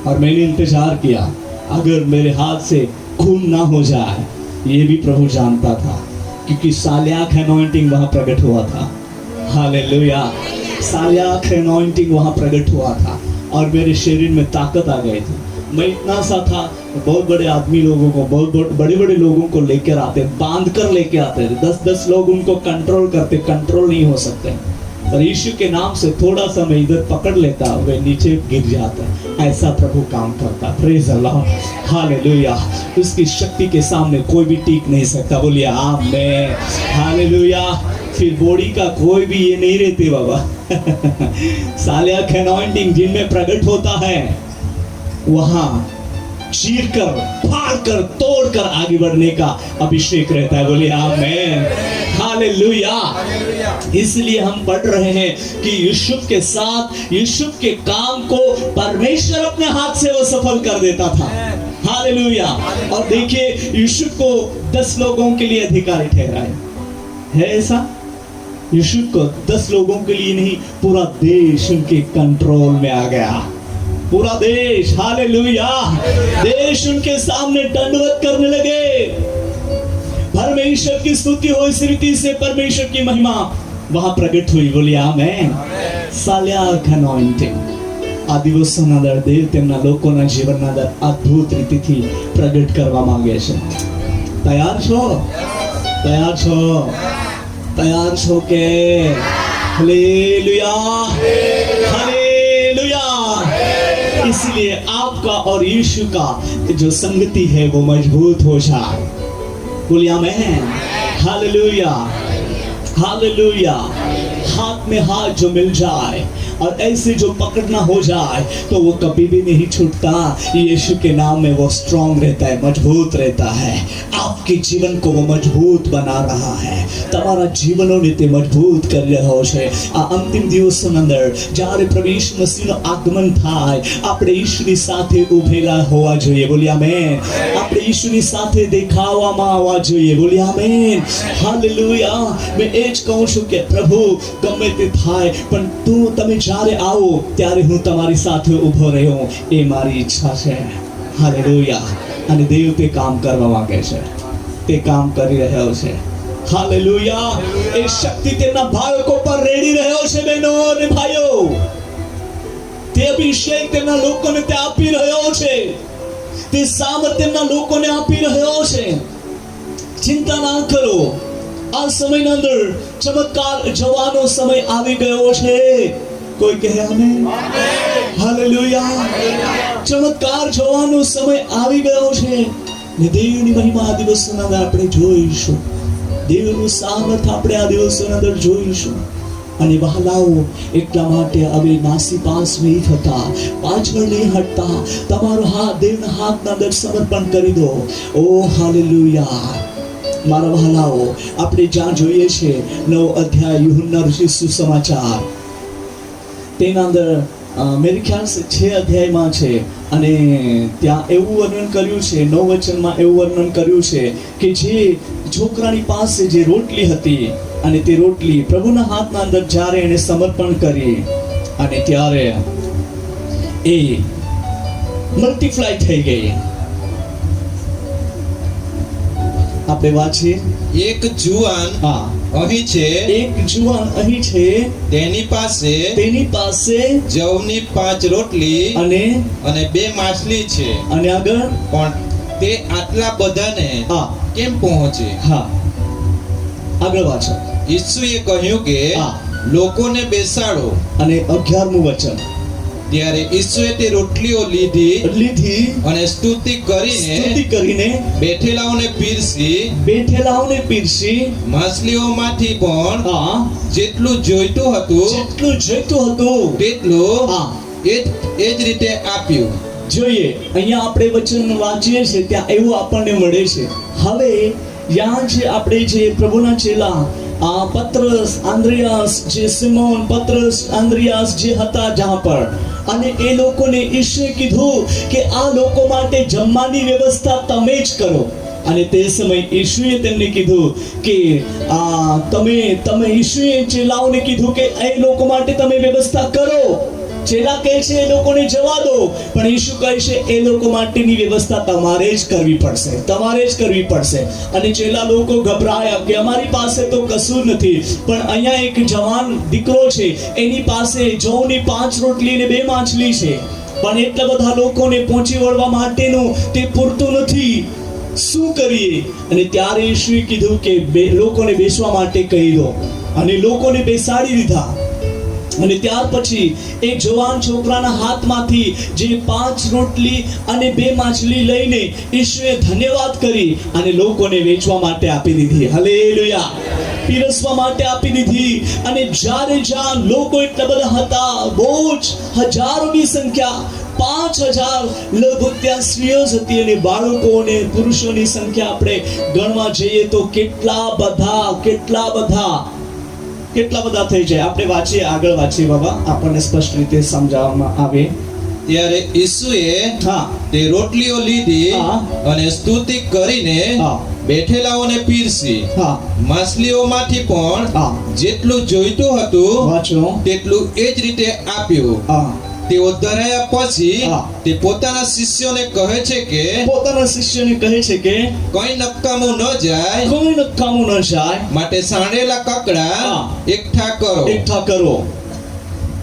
और मैंने इंतजार किया, अगर मेरे हाथ से खून ना हो जाए, ये भी प्रभु जानता था, क्योंकि साल्याख एनॉइंटिंग वहां प्रकट हुआ था। हालेलुया, साल्याख एनॉइंटिंग वहां प्रकट हुआ था और मेरे शरीर में ताकत आ गई थी। मैं इतना सा था, बहुत बड़े आदमी लोगों को, बहुत बड़े बड़े लोगों को लेकर आते, बांध कर लेके आते थे, 10-10 लोग उनको कंट्रोल करते, कंट्रोल नहीं हो सकते। और यीशु के नाम से थोड़ा सा मैं इधर पकड़ लेता, वे नीचे गिर जाता। ऐसा प्रभु काम करता। प्रेज अल्लाह, हालेलुया। उसकी शक्ति के सामने कोई भी टिक नहीं सकता। बोलिए आमीन, हालेलुया। फिर बॉडी का कोई भी ये नहीं रहते बाबा। साल्याख एनॉइंटिंग जिनमें प्रकट होता है, वहां चीर कर, फाड़ कर, तोड़ कर आगे बढ़ने का अभिषेक रहता है। बोलिए आमीन, हालेलुया। इसलिए हम पढ़ रहे हैं कि यूसुफ के साथ, यूसुफ के काम को परमेश्वर अपने हाथ से वो सफल कर देता था। हालेलुया। और देखिए, यूसुफ को 10 लोगों के लिए अधिकारी ठहराए, है ऐसा? यूसुफ को 10 लोगों के लिए नहीं, पूरा देश उनके कंट्रोल में आ गया। पूरा देश, हालेलुया। देश उनके सामने दंडवत करने लगे। परमेश्वर की स्तुति हो, इस रीति से परमेश्वर की महिमा वहां प्रकट हुई। बोलिए आमीन। साल्याख एनॉइंटिंग આ દિવસોના અંદર દેવ તેમના લોકોના જીવનના અંદર અદ્ભુત રીતિથી પ્રગટ કરવા માંગે છે। તૈયાર છો? તૈયાર છો? તૈયાર છો કે? Hallelujah, hallelujah. इसलिए आपका और यीशु का जो संगति है वो मजबूत हो जाए। बोलिए आमीन, हालेलुया, हालेलुया। हाथ में हाथ जो मिल जाए और ऐसे जो पकड़ना हो जाए तो वो कभी भी नहीं छूटता। यीशु के नाम में वो स्ट्रॉन्ग रहता है, मजबूत रहता है। आपके जीवन को वो मजबूत बना रहा है। તમારા જીવનોને તે મજબૂત કરી રહ્યો છે। આ અંતિમ દિવસોની અંદર જ્યારે પ્રભુ ઈસુ મસીહનું આગમન થાય, આપણે ઈસુની સાથે ઉભેલા હોવા જોઈએ। બોલી આમેન। આપણે ઈસુની સાથે દેખાવામાં આવવા જોઈએ। બોલી આમેન, હાલેલુયા। मैं એ જ કહું છું કે પ્રભુ ગમે તે થાય, પણ તમે જ્યારે આવો ત્યારે હું તમારી સાથે ઊભો રહ્યો, એ મારી ઈચ્છા છે। હાલેલુયા। અને દેવ તે કામ કરવા માંગે છે, તે કામ કરી રહ્યો છે। हालेलुया। एक शक्ति तेना बाळको पर रेडी રહ્યો છે બહેનો અને ભાઈઓ। તે અભિષેક તેના લોકોને તે આપી રહ્યો છે, તે સામર્થ્ય તેના લોકોને આપી રહ્યો છે। ચિંતા ના કરો, આ સમયના અંદર ચમત્કાર જવાનો સમય આવી ગયો છે। કોઈ કહે આમેન, હાલેલુયા। ચમત્કાર જવાનો સમય આવી ગયો છે ને દેવની મહિમા આ દિવસોના અંદર આપણે જોઈશું। દેવનું સામર્થ્ય આપણે આ દિવસોના અંદર જોઈશું। અને વહાલાઓ, એટલા માટે હવે નાસીપાસ નહીં થતા, પાછળ નહીં હટતા। તમારો હાથ દેવના હાથના અંદર સમર્પણ કરી દો। ઓ હાલેલુયા। મારા વહાલાઓ, આપણે જ્યાં જોઈએ છે 9 અધ્યાય यूहन्ना ऋषि सुसमाचार, તેના અંદર मेरे ख्याल से 6 અધ્યાયમાં છે અને ત્યાં એવું વર્ણન કર્યું છે, 9 વચનમાં એવું વર્ણન કર્યું છે કે જે છોકરાની પાસે જે રોટલી હતી અને તે રોટલી પ્રભુના હાથના અંદર જ્યારે એને સમર્પણ કરી અને ત્યારે એ મલ્ટીપ્લાય થઈ ગઈ। આપણે વાંચીએ, એક જુવાન હા, અહીં છે, એક જુવાન અહીં છે, તેની પાસે જવની 5 રોટલી અને 2 માછલી છે, અને આગળ પણ તે આટલા બધાને હા કેમ પહોંચે? હા, આગળ વાંચો। ઈસુએ કહ્યું કે હા, લોકોને બેસાડો। અને 11મું વચન, ત્યારે ઈસુએ તે રોટલીઓ લીધી અને સ્તુતિ કરીને બેઠેલાઓને પીરસી માછલીઓમાંથી પણ જેટલું જોઈતું હતું તેટલું એ જ રીતે આપ્યું। જોઈએ, અહીંયા આપણે વચન વાંચીએ છીએ ત્યાં એવું આપણને મળે છે। હવે यहाँ जे આપણે જે પ્રભુના ચેલા પત્રસ, આંદ્રિયાસ, જે સિમોન, પત્રસ, આંદ્રિયાસ જે હતા જहाँ पर, અને એ લોકોને ઈશ્વરે કીધું કે આ લોકો માટે જમવાની વ્યવસ્થા તમે જ કરો। અને તે સમય ઈશ્વરે તેમને કીધું કે તમે ઈશ્વરે ચેલાઓને કીધું કે એ લોકો માટે તમે વ્યવસ્થા કરો। ચેલા કહે છે એ લોકોને જવા દો, પણ ઈસુ કહે છે એ લોકો માટેની વ્યવસ્થા તમારે જ કરવી પડશે, તમારે જ કરવી પડશે. અને ચેલા લોકો ગભરાયા કે અમારી પાસે તો કશું નથી, પણ અહીંયા એક જવાન દીકરો છે, એની પાસે જવની 5 રોટલી અને 2 માછલી છે, પણ એટલા બધા લોકોને પહોંચી વળવા માટેનું તે પૂરતું નથી, શું કરીએ? અને ત્યારે ઈસુએ કીધું કે લોકોને બેસવા માટે કહી દો, અને લોકોને બેસાડી દીધા. અને ત્યાર પછી એક જવાન છોકરાના હાથમાંથી જે 5 રોટલી અને 2 માછલી લઈને ઈસુએ ધન્યવાદ કરી અને લોકોને વેચવા માટે આપી દીધી. હાલેલુયા! પીરસવા માટે આપી દીધી. અને જ્યારે જ્યાં લોકો એટલા બધા હતા, બહુ જ હજારોની સંખ્યા, 5000 લગભગ ત્યાં સ્ત્રીઓ જ હતી, અને બાળકો અને પુરુષોની સંખ્યા આપણે ગણવા જઈએ તો કેટલા બધા થઈ જાય. આપણે વાંચીએ, આગળ વાંચીએ બાબા, આપણને સ્પષ્ટ રીતે સમજાવવામાં આવે. ત્યારે ઈસુએ હા તે રોટલીઓ લીધી હા. અને સ્તુતિ કરીને હા. બેઠેલાઓને પીરસી. હા માછલીઓમાંથી પણ હા. જેટલું જોઈતું હતું વાંચો. તેટલું એ જ રીતે આપ્યું. હા તેઓ ધરાયા પછી હા. તે પોતાના શિષ્યોને કહે છે કે પોતાના શિષ્યોને કહે છે કે કઈ નકામું ન જાય, કોઈ નકામું ન જાય માટે સાંડેલા કકડા હા. એકઠા કરો. એકઠા કરો.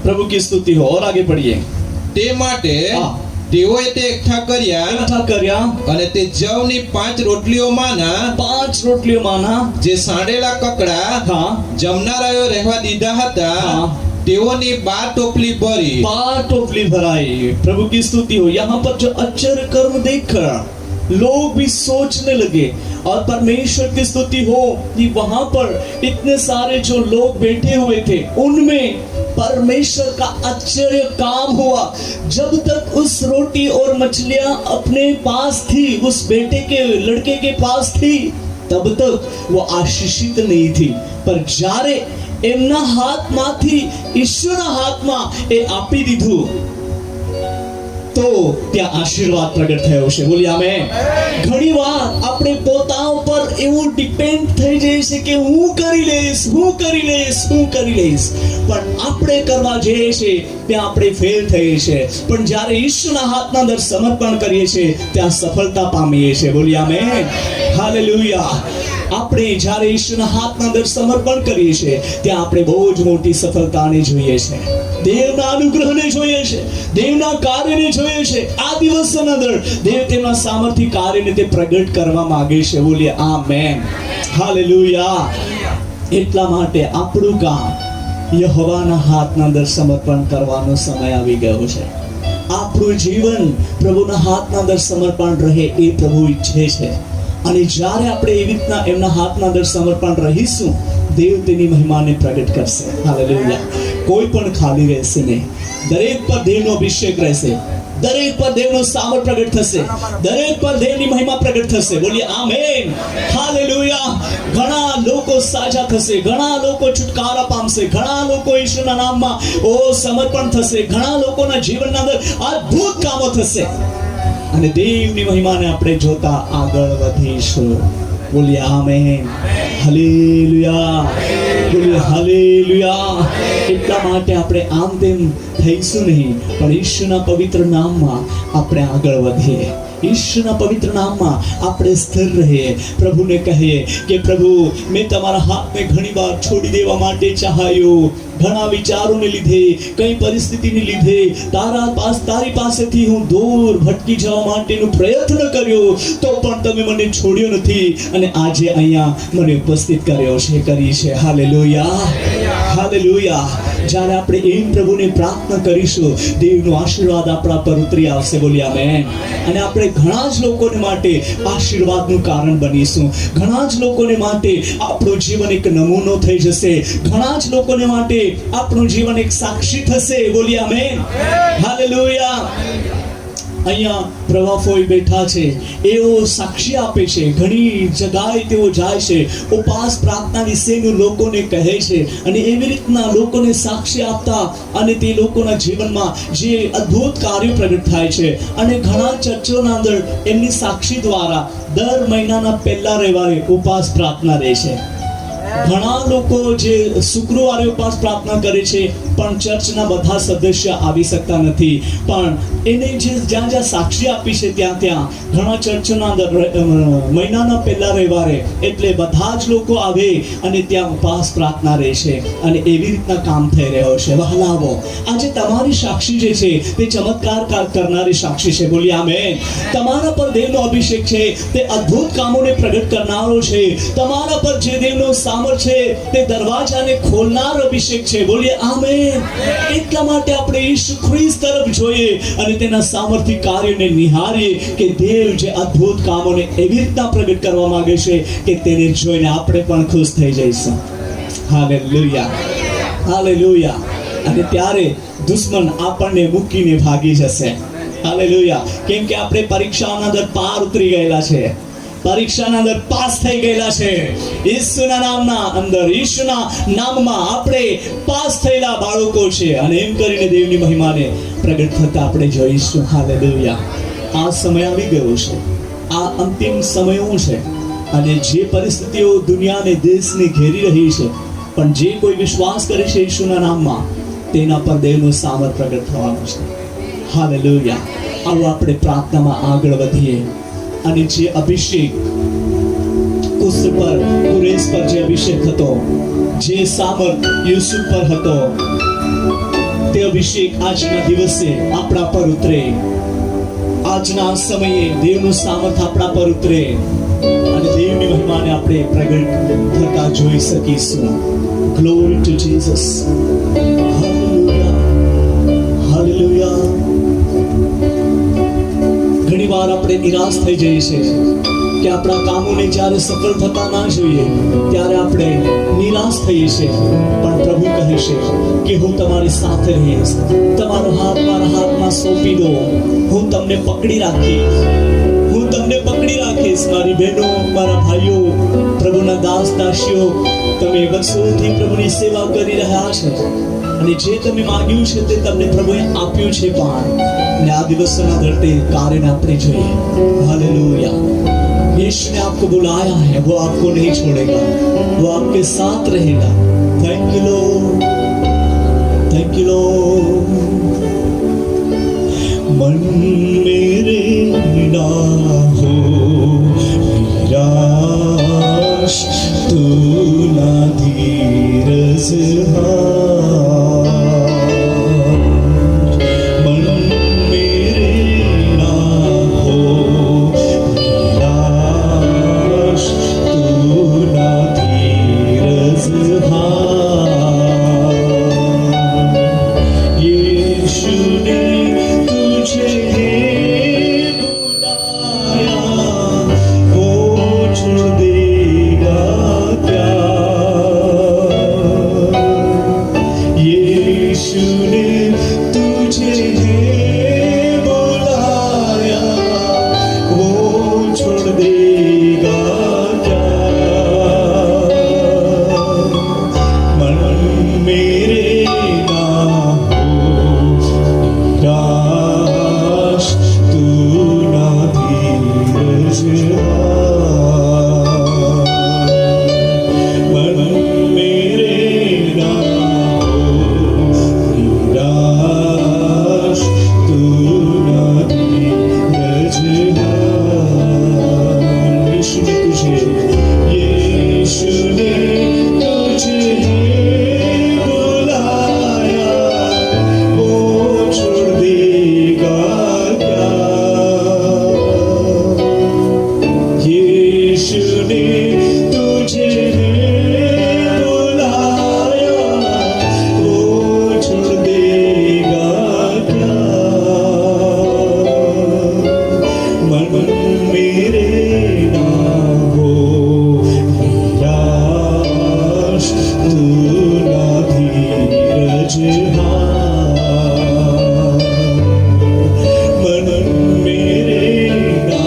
प्रभु की स्तुति हो. और आगे बढ़िए. તે માટે હા. તેઓએ તે એકઠા કર્યા એકઠા કર્યા અને તે જવની 5 રોટલીઓમાંના 5 રોટલીઓમાંના જે સાંડેલા કકડા હા જમનારાઓ રહેવા દીધા હતા હા. તેઓની 12 टोपली भरी. 12 टोपली भराई. प्रभु की स्तुति हो. यहाँ पर जो आश्चर्य कर्म देखकर लोग भी सोचने लगे, और परमेश्वर की स्तुति हो कि वहां पर इतने सारे जो लोग बैठे हुए थे, उनमें परमेश्वर का आश्चर्य काम हुआ. जब तक उस रोटी और मछलियां अपने पास थी, उस बेटे के लड़के के पास थी, तब तक वो आशीषित नहीं थी. पर जारे એમના હાથમાંથી ઈશ્વરના હાથમાં એ આપી દીધું, તો ત્યાં આશીર્વાદ પ્રગટ થયો છે. બોલી આમેન. ઘણી વાર આપણે પોતા ઉપર એવું ડિપેન્ડ થઈ જઈએ છે કે હું કરી લઈશ, પણ આપણે કરવા જઈએ છીએ ત્યાં આપણે ફેલ થઈએ છીએ. પણ જ્યારે ઈશ્વરના હાથના અંદર સમર્પણ કરીએ છીએ ત્યાં સફળતા પામીએ છીએ. બોલી આમેન. હાલેલુયા. આપણે જ્યારે ઈશ્વરના હાથના અંદર સમર્પણ કરીએ છીએ ત્યાં આપણે બહુ જ મોટી સફળતાને જોઈએ છે, દેવના અનુગ્રહને જોઈએ છે, દેવના કાર્યને જોઈએ છે. આ દિવસોના અંદર દેવ તેમના સામર્થ્ય કાર્યને તે પ્રગટ કરવા માંગે છે. બોલીએ આમેન. હાલેલુયા. એટલા માટે આપણું કામ યહોવાના હાથના અંદર સમર્પણ કરવાનો સમય આવી ગયો છે. આપણું જીવન પ્રભુના હાથના અંદર સમર્પણ રહે એ પ્રભુ ઈચ્છે છે. અને જ્યારે આપણે એવી રીતના એમના હાથના અંદર સમર્પણ રહીશું, દેવ તેની મહિમાને પ્રગટ કરશે. હાલેલુયા. કોઈ પણ ખાલી રહેશે નહીં. દરેક પર દેવનો અભિષેક રહેશે, દરેક પર દેવનો સામર્થ્ય પ્રગટ થશે, દરેક પર દેવની મહિમા પ્રગટ થશે. બોલીએ આમેન. હાલેલુયા. ઘણા લોકો સાજા થશે, ઘણા લોકો છુટકારા પામશે, ઘણા લોકો ઈશ્વરના નામમાં સમર્પણ થશે, ઘણા લોકોના જીવનના અંદર અદ્ભુત કામો થશે, અને દેવની મહિમાને આપણે જોતા આગળ વધીશું. બોલીએ આમેન. હાલેલુયા. બોલીએ હાલેલુયા. એટલા માટે આપણે આમ તેમ થઈશું નહીં, પણ ઈશ્વરના પવિત્ર નામમાં આપણે આગળ વધીએ, ઈશ્વરના પવિત્ર નામમાં આપણે સ્થિર રહીએ. પ્રભુને કહીએ કે પ્રભુ, મેં તમારા હાથને ઘણી વાર છોડી દેવા માટે ચાહ્યું, ઘણા વિચારોને લીધે, કઈ પરિસ્થિતિને લીધે તારી પાસેથી હું દૂર ભટકી જવા માટેનો પ્રયત્ન કર્યો, તો પણ તમે મને છોડ્યો નથી, અને આજે અહીંયા મને ઉપસ્થિત કરી છે. હાલેલુયા. હાલેલુયા. જ્યારે આપણે એમ પ્રભુને પ્રાર્થના કરીશું, દેવનો આશીર્વાદ આપણા પર ઉતરી આવશે. બોલી આમેન. અને આપણે ઘણા જ લોકોને માટે આશીર્વાદનું કારણ બનીશું. ઘણા જ લોકોને માટે આપણું જીવન એક નમૂનો થઈ જશે. ઘણા જ લોકોને માટે આપણું જીવન એક સાક્ષી થશે. બોલી આમેન. હાલેલુયા. અહીંયા પ્રવાફોઈ બેઠા છે, એઓ સાક્ષી આપે છે. ઘણી જગ્યાએ તેઓ જાય છે, ઉપવાસ પ્રાર્થના વિશેનું લોકોને કહે છે, અને એવી રીતના લોકોને સાક્ષી આપતા અને તે લોકોના જીવનમાં જે અદ્ભુત કાર્યો પ્રગટ થાય છે. અને ઘણા ચર્ચોના અંદર એમની સાક્ષી દ્વારા દર મહિનાના પહેલા રવિવારે ઉપવાસ પ્રાર્થના રહે છે. ઘણા લોકો જે શુક્રવારે ઉપવાસ પ્રાર્થના કરે છે પણ ચર્ચના બધા સદસ્ય આવી શકતા નથી, પણ એને જે જ્યાં જ્યાં સાક્ષી આપી છે ત્યાં ઘણા ચર્ચના અંદર મહિનાના પહેલા રવિવારે એટલે બધા જ લોકો આવે અને ત્યાં ઉપવાસ પ્રાર્થના રહે છે અને એવી રીતના કામ થઈ રહ્યો છે. વહાલાઓ, આજે તમારી સાક્ષી જે છે તે ચમત્કાર કરનારી સાક્ષી છે. બોલી આમેન. તમારા પર દેવનો અભિષેક છે, તે અદ્ભુત કામોને પ્રગટ કરનારો છે. તમારા પર જે દેવનો સામર્થ્ય છે તે દરવાજાને ખોલનાર અભિષેક છે. બોલીએ આમેન. એટલા માટે આપણે ઈસુ ખ્રિસ્ત તરફ જોઈએ અને તેના સામર્થ્ય કાર્યને નિહાળીએ કે દેવ જે અદ્ભુત કામોને એવી રીતના પ્રગટ કરવા માંગે છે કે તેને જોઈને આપણે પણ ખુશ થઈ જઈશું. Hallelujah, hallelujah. અને ત્યારે દુશ્મન આપણને મૂકીને ભાગી જશે. હાલેલુયા. કેમ કે આપણે પરીક્ષાના અંદર પાર ઉતરી ગયેલા છે, પરીક્ષાના અંદર પાસ થઈ ગયેલા છે. ઈસુના નામના અંદર, ઈસુના નામમાં આપણે પાસ થયેલા બાળકો છે અને એમ કરીને દેવની મહિમાને પ્રગટ થતા આપણે જોઈશું. હાલેલુયા. આ સમય આવી ગયો છે, આ અંતિમ સમયો છે અને જે પરિસ્થિતિઓ દુનિયાને દેશને ઘેરી રહી છે, પણ જે કોઈ વિશ્વાસ કરે છે ઈસુના નામમાં તેના પર દેવનું સામર્થ્ય પ્રગટ થવાનું છે. હાલેલુયા. આવો આપણે પ્રાર્થનામાં આગળ વધીએ અને જે અભિષેક કુસ્ર પર, કુરેશ પર જે અભિષેક હતો, જે સામર્થ્ય યુસુફ પર હતો, તે અભિષેક આજના દિવસે આપણા પર ઉતરે. આજના સમયે દેવનું સામર્થ્ય આપણા પર ઉતરે અને દેવની મહિમાને આપણે પ્રગટ થતા જોઈ શકીશું. Glory to Jesus. Hallelujah, hallelujah. ઘણી વાર આપણે નિરાશ થઈ જઈએ છીએ કે આપણા કામોને જ્યારે સફળ થતા ના જોઈએ ત્યારે આપણે નિરાશ થઈએ છીએ, પણ પ્રભુ કહે છે કે હું તમારી સાથે રહીશ. તમારો હાથ મારા હાથમાં સોંપી દો, હું તમને પકડી રાખીશ, હું તમને પકડી રાખીશ. મારી બહેનો, મારા ભાઈઓ, પ્રભુના દાસ દાસીઓ, તમે વર્ષોથી પ્રભુની સેવા કરી રહ્યા છો અને જે તમે માંગ્યું છે તે તમને પ્રભુએ આપ્યું છે. પણ અને આ દિવસોના ધરતી કાર્યને આપણે જોઈએ. हालेलुया. यीशु ने आपको बुलाया है, वो आपको नहीं छोड़ेगा, वो आपके साथ रहेगा. Thank you Lord, thank you Lord. मन मेरे ना हो निराश, तू ना धीरज हार. मन मेरे ना हो निराश, तू ना धीरज हार. यीशु ने तुझे बुलाया, वो छोड़ देगा क्या? यीशु ने तुझे बुलाया, वो छोड़ देगा क्या? मन मेरे ना हो निराश, तू ना धीरज हार. मन मेरे ना हो निराश, तू ना धीरज हार. यीशु ने तुझे, यीशु ने तुझे बुलाया, वो छोड़ देगा क्या? यीशु ने तुझे बुलाया, वो छोड़ देगा क्या? मन मेरे ना हो निराश, तू ना धीरज हार. मन मेरे ना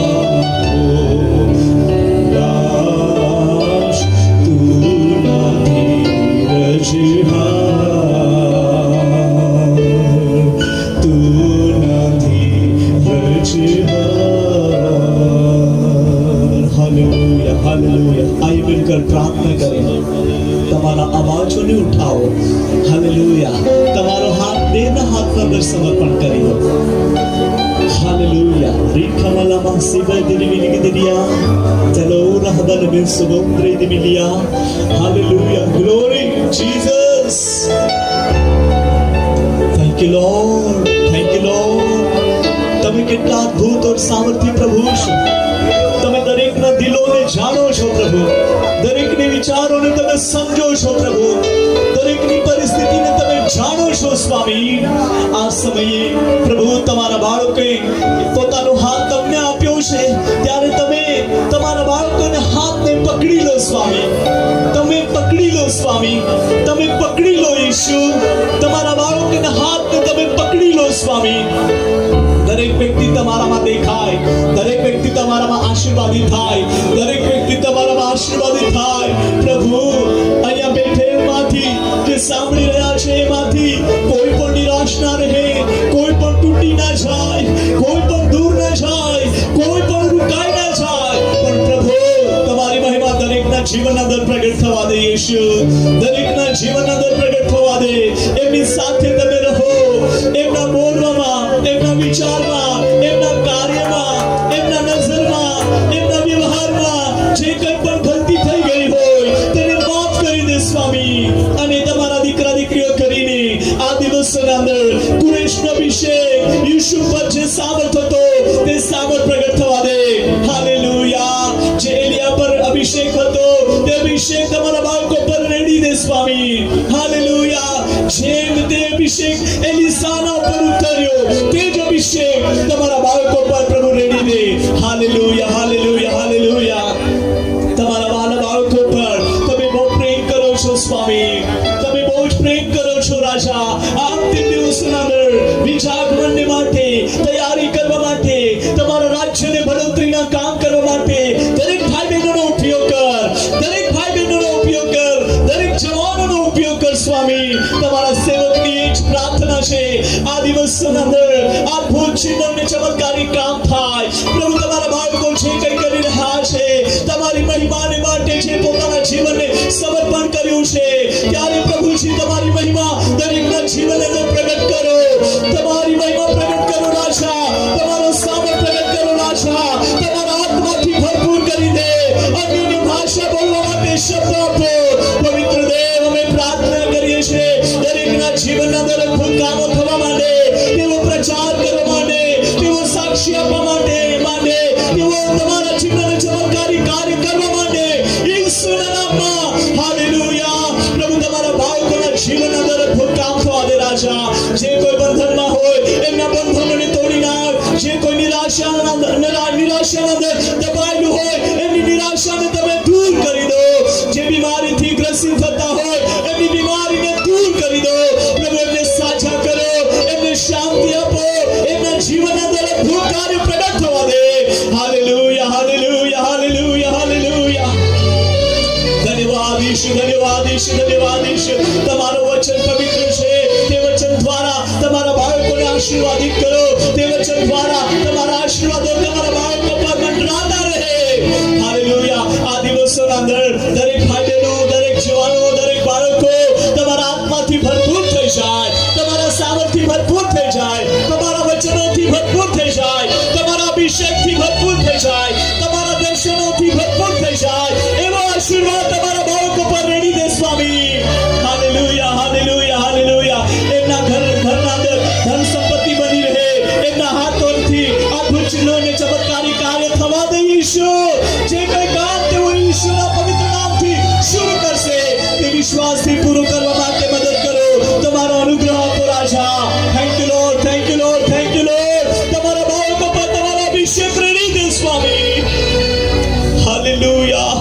हो निराश, तू ना धीरज हार. तू ना धीरज हार. Hallelujah, hallelujah. आइए मिलकर प्रार्थना करें. આવો. હાલેલુયા. તમારો હાથ દેના હાથમાં અંદર સમર્પણ કરી દો. હાલેલુયા. રીખમલામાં સિવાય દિવિલિગી દિયા. ચલો રહબલ બિન સુગંધરી દિવિલિયા. Hallelujah. Glory Jesus. Thank you Lord. Thank you Lord. તમે કેટલા અદ્ભુત और સામર્થ્ય પ્રભુ છો. તમે દરેકના દિલોને જાણો છો પ્રભુ. દરેકની વિચારોને તમે સમજો છો પ્રભુ. દરેકની પરિસ્થિતિને તમે જાણો છો સ્વામી. આ સમયે પ્રભુ તમારા બાળકોએ પોતાનો હાથ તમને આપ્યો છે ત્યારે તમે તમારા બાળકોને હાથને પકડી લો સ્વામી. તમે પકડી લો સ્વામી. તમે પકડી લો ઈશુ. તમારા બાળકોના હાથને તમે પકડી લો સ્વામી. દરેક વ્યક્તિ તમારામાં દેખાય. દરેક વ્યક્તિ તમારામાં આશીર્વાદી થાય. દરેક વ્યક્તિ તમારામાં આશીર્વાદી થાય. પ્રભુ અહીંયા બેઠેમાંથી જે સાંભળી રહ્યા છે એમાંથી કોઈ પણ નિરાશ ના રહે. કોઈ પણ તૂટી ના જાય. કોઈ પણ દૂર ના જાય. કોઈ પણ રૂકાઈ ના જાય. પણ પ્રભુ તમારી મહિમા દરેકના જીવનના અંદર પ્રગટ થવા દે યેશુ. દરેકના જીવનના અંદર પ્રગટ થવા દે. એમની સાથે તમે રહો. એમના બોલવામાં, એમના વિચારમાં, એમના કાર્યમાં, એમના નજરમાં, એમના વ્યવહારમાં જે કંઈ પણ ગલતી થઈ ગઈ હોય તેને માફ કરી દે સ્વામી. અને તમારા દીકરા દીકરીઓ કરીને આ દિવસોના અંદર કુરેશનો અભિષેક યીશુ પર જે સામર્થ હતો તે સામર્થ પ્રગટ થવા દે. હાલેલુયા. જે એલિયા પર અભિષેક હતો તે અભિષેક તમારા બાળકો પર રેડી દે સ્વામી. હાલેલુયા. જેમ તે અભિષેક એલિસાના ઉપર ઉતર્યો તે જ અભિષેક તમારા બાળકો પર પ્રભુ રેડી દે. હાલેલુયા. હાલેલુયા. હાલેલુયા. તમારા વાલા બાળકો પર તમે બહુ પ્રેમ કરો છો સ્વામી. તમે બહુ જ પ્રેમ કરો છો રાજા. આ અંતિમ દિવસોના અંદર બીજા આગમનને માટે તૈયારી કરવા માટે તમારા રાજ્યને ભણતરીના કામ કરવા માટે દરેક ભાઈ બહેનોનો ઉપયોગ કર. દરેક ભાઈ બહેનોનો ઉપયોગ કર. દરેક જવાનોનો ઉપયોગ કર સ્વામી. તમારા સેવકની એ જ પ્રાર્થના છે આ દિવસોના અંદર અદ્ભુત ચિહ્ન અને ચમત્કારી કામ થાય. પ્રભુ તમારા બાળકો જે કંઈ કરી રહ્યા છે તમારી મહિમાને માટે જે પોતાના જીવનને સમર્પણ કર્યું છે ત્યારે પ્રભુજી તમારી મહિમા દરેકના જીવનને અંદર પ્રગટ કરો. તમારી મહિમા પ્રગટ કરો રાજા. તમારો સામર્થ્ય પ્રગટ કરો રાજા. તમારા આત્માથી ભરપૂર કરી દે. અન્યની ભાષા બોલવા માટે શબ્દ આપો. પવિત્ર દેવ અમે પ્રાર્થના કરીએ છીએ દરેકના જીવનના અંદર અદ્ભુત કામો થવા માટે, તેઓ પ્રચાર કરવા માટે, તેઓ સાક્ષી આપવા માટે, તેઓ તમારા જીવનને ચમત્કારી કાર્ય કરવા માટે ઈસુના નામમાં. હાલેલુયા. પ્રભુ તમારા બાળકોના જીવનના અંદર અદ્ભુત કામ થવા દે રાજા. જે કોઈ બંધનમાં હોય એમના બંધનોને તોડી નાખ. જે કોઈ નિરાશાના અંદર દબાયેલું હોય એમની નિરાશાને તમે દૂર કરી દો. જે બીમારીથી ગ્રસિત થતા હોય એમની બીમારીને દૂર કરી દો. પ્રભુ એમને સાજા કરો. એમને શાંતિ આપો. એમના જીવનના અંદર અદ્ભુત કાર્ય પ્રગટ થવા દે. હાલેલુયા. હાલેલુયા. હાલેલુયા. હાલેલુયા. ધન્યવાદ ઈશુ. ધન્યવાદ ઈશુ. ધન્યવાદ ઈશુ. તમારું વચન પવિત્ર છે. તે વચન દ્વારા તમારા બાળકોને આશીર્વાદિત કરો. તે વચન દ્વારા તમારા આશીર્વાદો તમારા બાળકો પર મંડરાતા રહે. હાલેલુયા. આ દિવસોના અંદર દરેક ભાઈ બહેનો, દરેક જવાનો, દરેક બાળકો તમારા આત્માથી ભરપૂર થઈ જાય. તમારા સામર્થ્યથી ભરપૂર થઈ જાય. તમારા વચનોથી ભરપૂર થઈ જાય. તમારા અભિષેકથી ભરપૂર થઈ જાય. તમારા દર્શનોથી ભરપૂર થઈ જાય. એવો આશીર્વાદ તમારા બાળકો પર રેડી દે સ્વામી. હાલેલુયા. હાલેલુયા. હાલેલુયા. એમના ઘરના અંદર ધન સંપત્તિ બની રહે. એમના હાથોથી અદ્ભુત ચિહ્નો અને ચમત્કારી કાર્ય થવા દે ઈશુ. જે કંઈ કામ તેઓ ઈશુના પવિત્ર નામથી શરૂ કરશે તે વિશ્વાસથી પૂરું કરવા માટે મદદ કરો. તમારો અનુગ્રહ આપો રાજા. Thank you Lord. Thank you Lord. Thank you Lord. તમારા બાળકો પર તમારો અભિષેક રેડી દે સ્વામી. હાલેલુયા.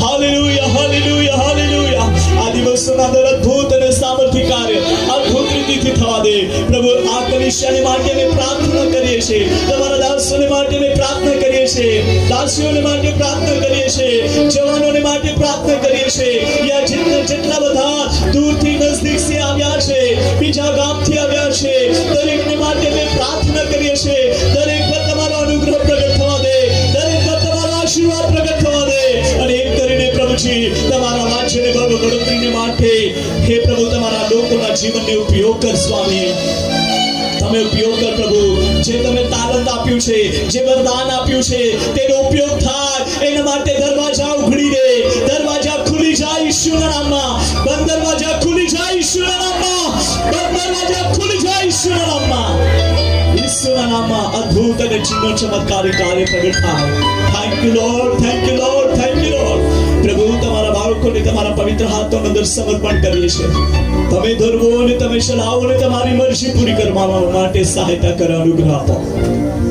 હાલેલુયા. હાલેલુયા. હાલેલુયા. આ દિવસોના અંદર અદ્ભુત અને સામર્થ્ય કાર્ય અદ્ભુત રીતિથી થવા દે. પ્રભુ આ કલિસિયાને માટે અમે પ્રાર્થના કરીએ છીએ. તમારા દાસોને માટે અમે પ્રાર્થના કરીએ છીએ. દાસીઓને માટે પ્રાર્થના કરીએ છીએ. જવાનોને માટે પ્રાર્થના કરીએ છીએ. યા જેટલા બધા દૂરથી નજદીકથી આવ્યા છે, બીજા ગામથી આવ્યા છે, દરેકને માટે અમે પ્રાર્થના કરીએ છીએ. દરેક પર તમારો અનુગ્રહ પ્રગટ થવા દે. દરેક પર તમારો આશીર્વાદ પ્રગટ થવા દે. અને એમ કરીને પ્રભુ પછી તમારા વાંચને બળતરીને માટે હે પ્રભુ તમારા લોકોના જીવનને ઉપયોગ કર સ્વામી તમે ઉપયોગ કર પ્રભુ જે તમે તાલંત આપ્યું છે જે વરદાન આપ્યું છે તેનો ઉપયોગ થાય એના માટે દરવાજા ઉઘડી દે દરવાજા ખુલી જાય ઈશ્વરના નામમાં બંધ દરવાજા ખુલી જાય ઈશ્વરના નામમાં બંધ દરવાજા ખુલી જાય ઈશ્વરના નામમાં ઈશ્વરના નામમાં અદ્ભુત અને ચિહ્નો ચમત્કારી કાર્ય પ્રગટ થાય thank you Lord thank you Lord thank you lord પ્રભુ તમારા બાળકોને તમારા પવિત્ર હાથોની અંદર સમર્પણ કરીએ છીએ તમે ધરવો અને તમે ચલાવો અને તમારી મરજી પૂરી કરવા માટે સહાયતા કરો અનુગ્રહ આપો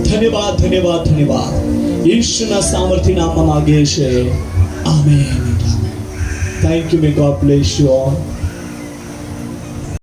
ધન્યવાદ ધન્યવાદ ધન્યવાદ ઈશ્વરના સામર્થ્ય નામમાં માંગીએ છીએ amen thank you may God bless you all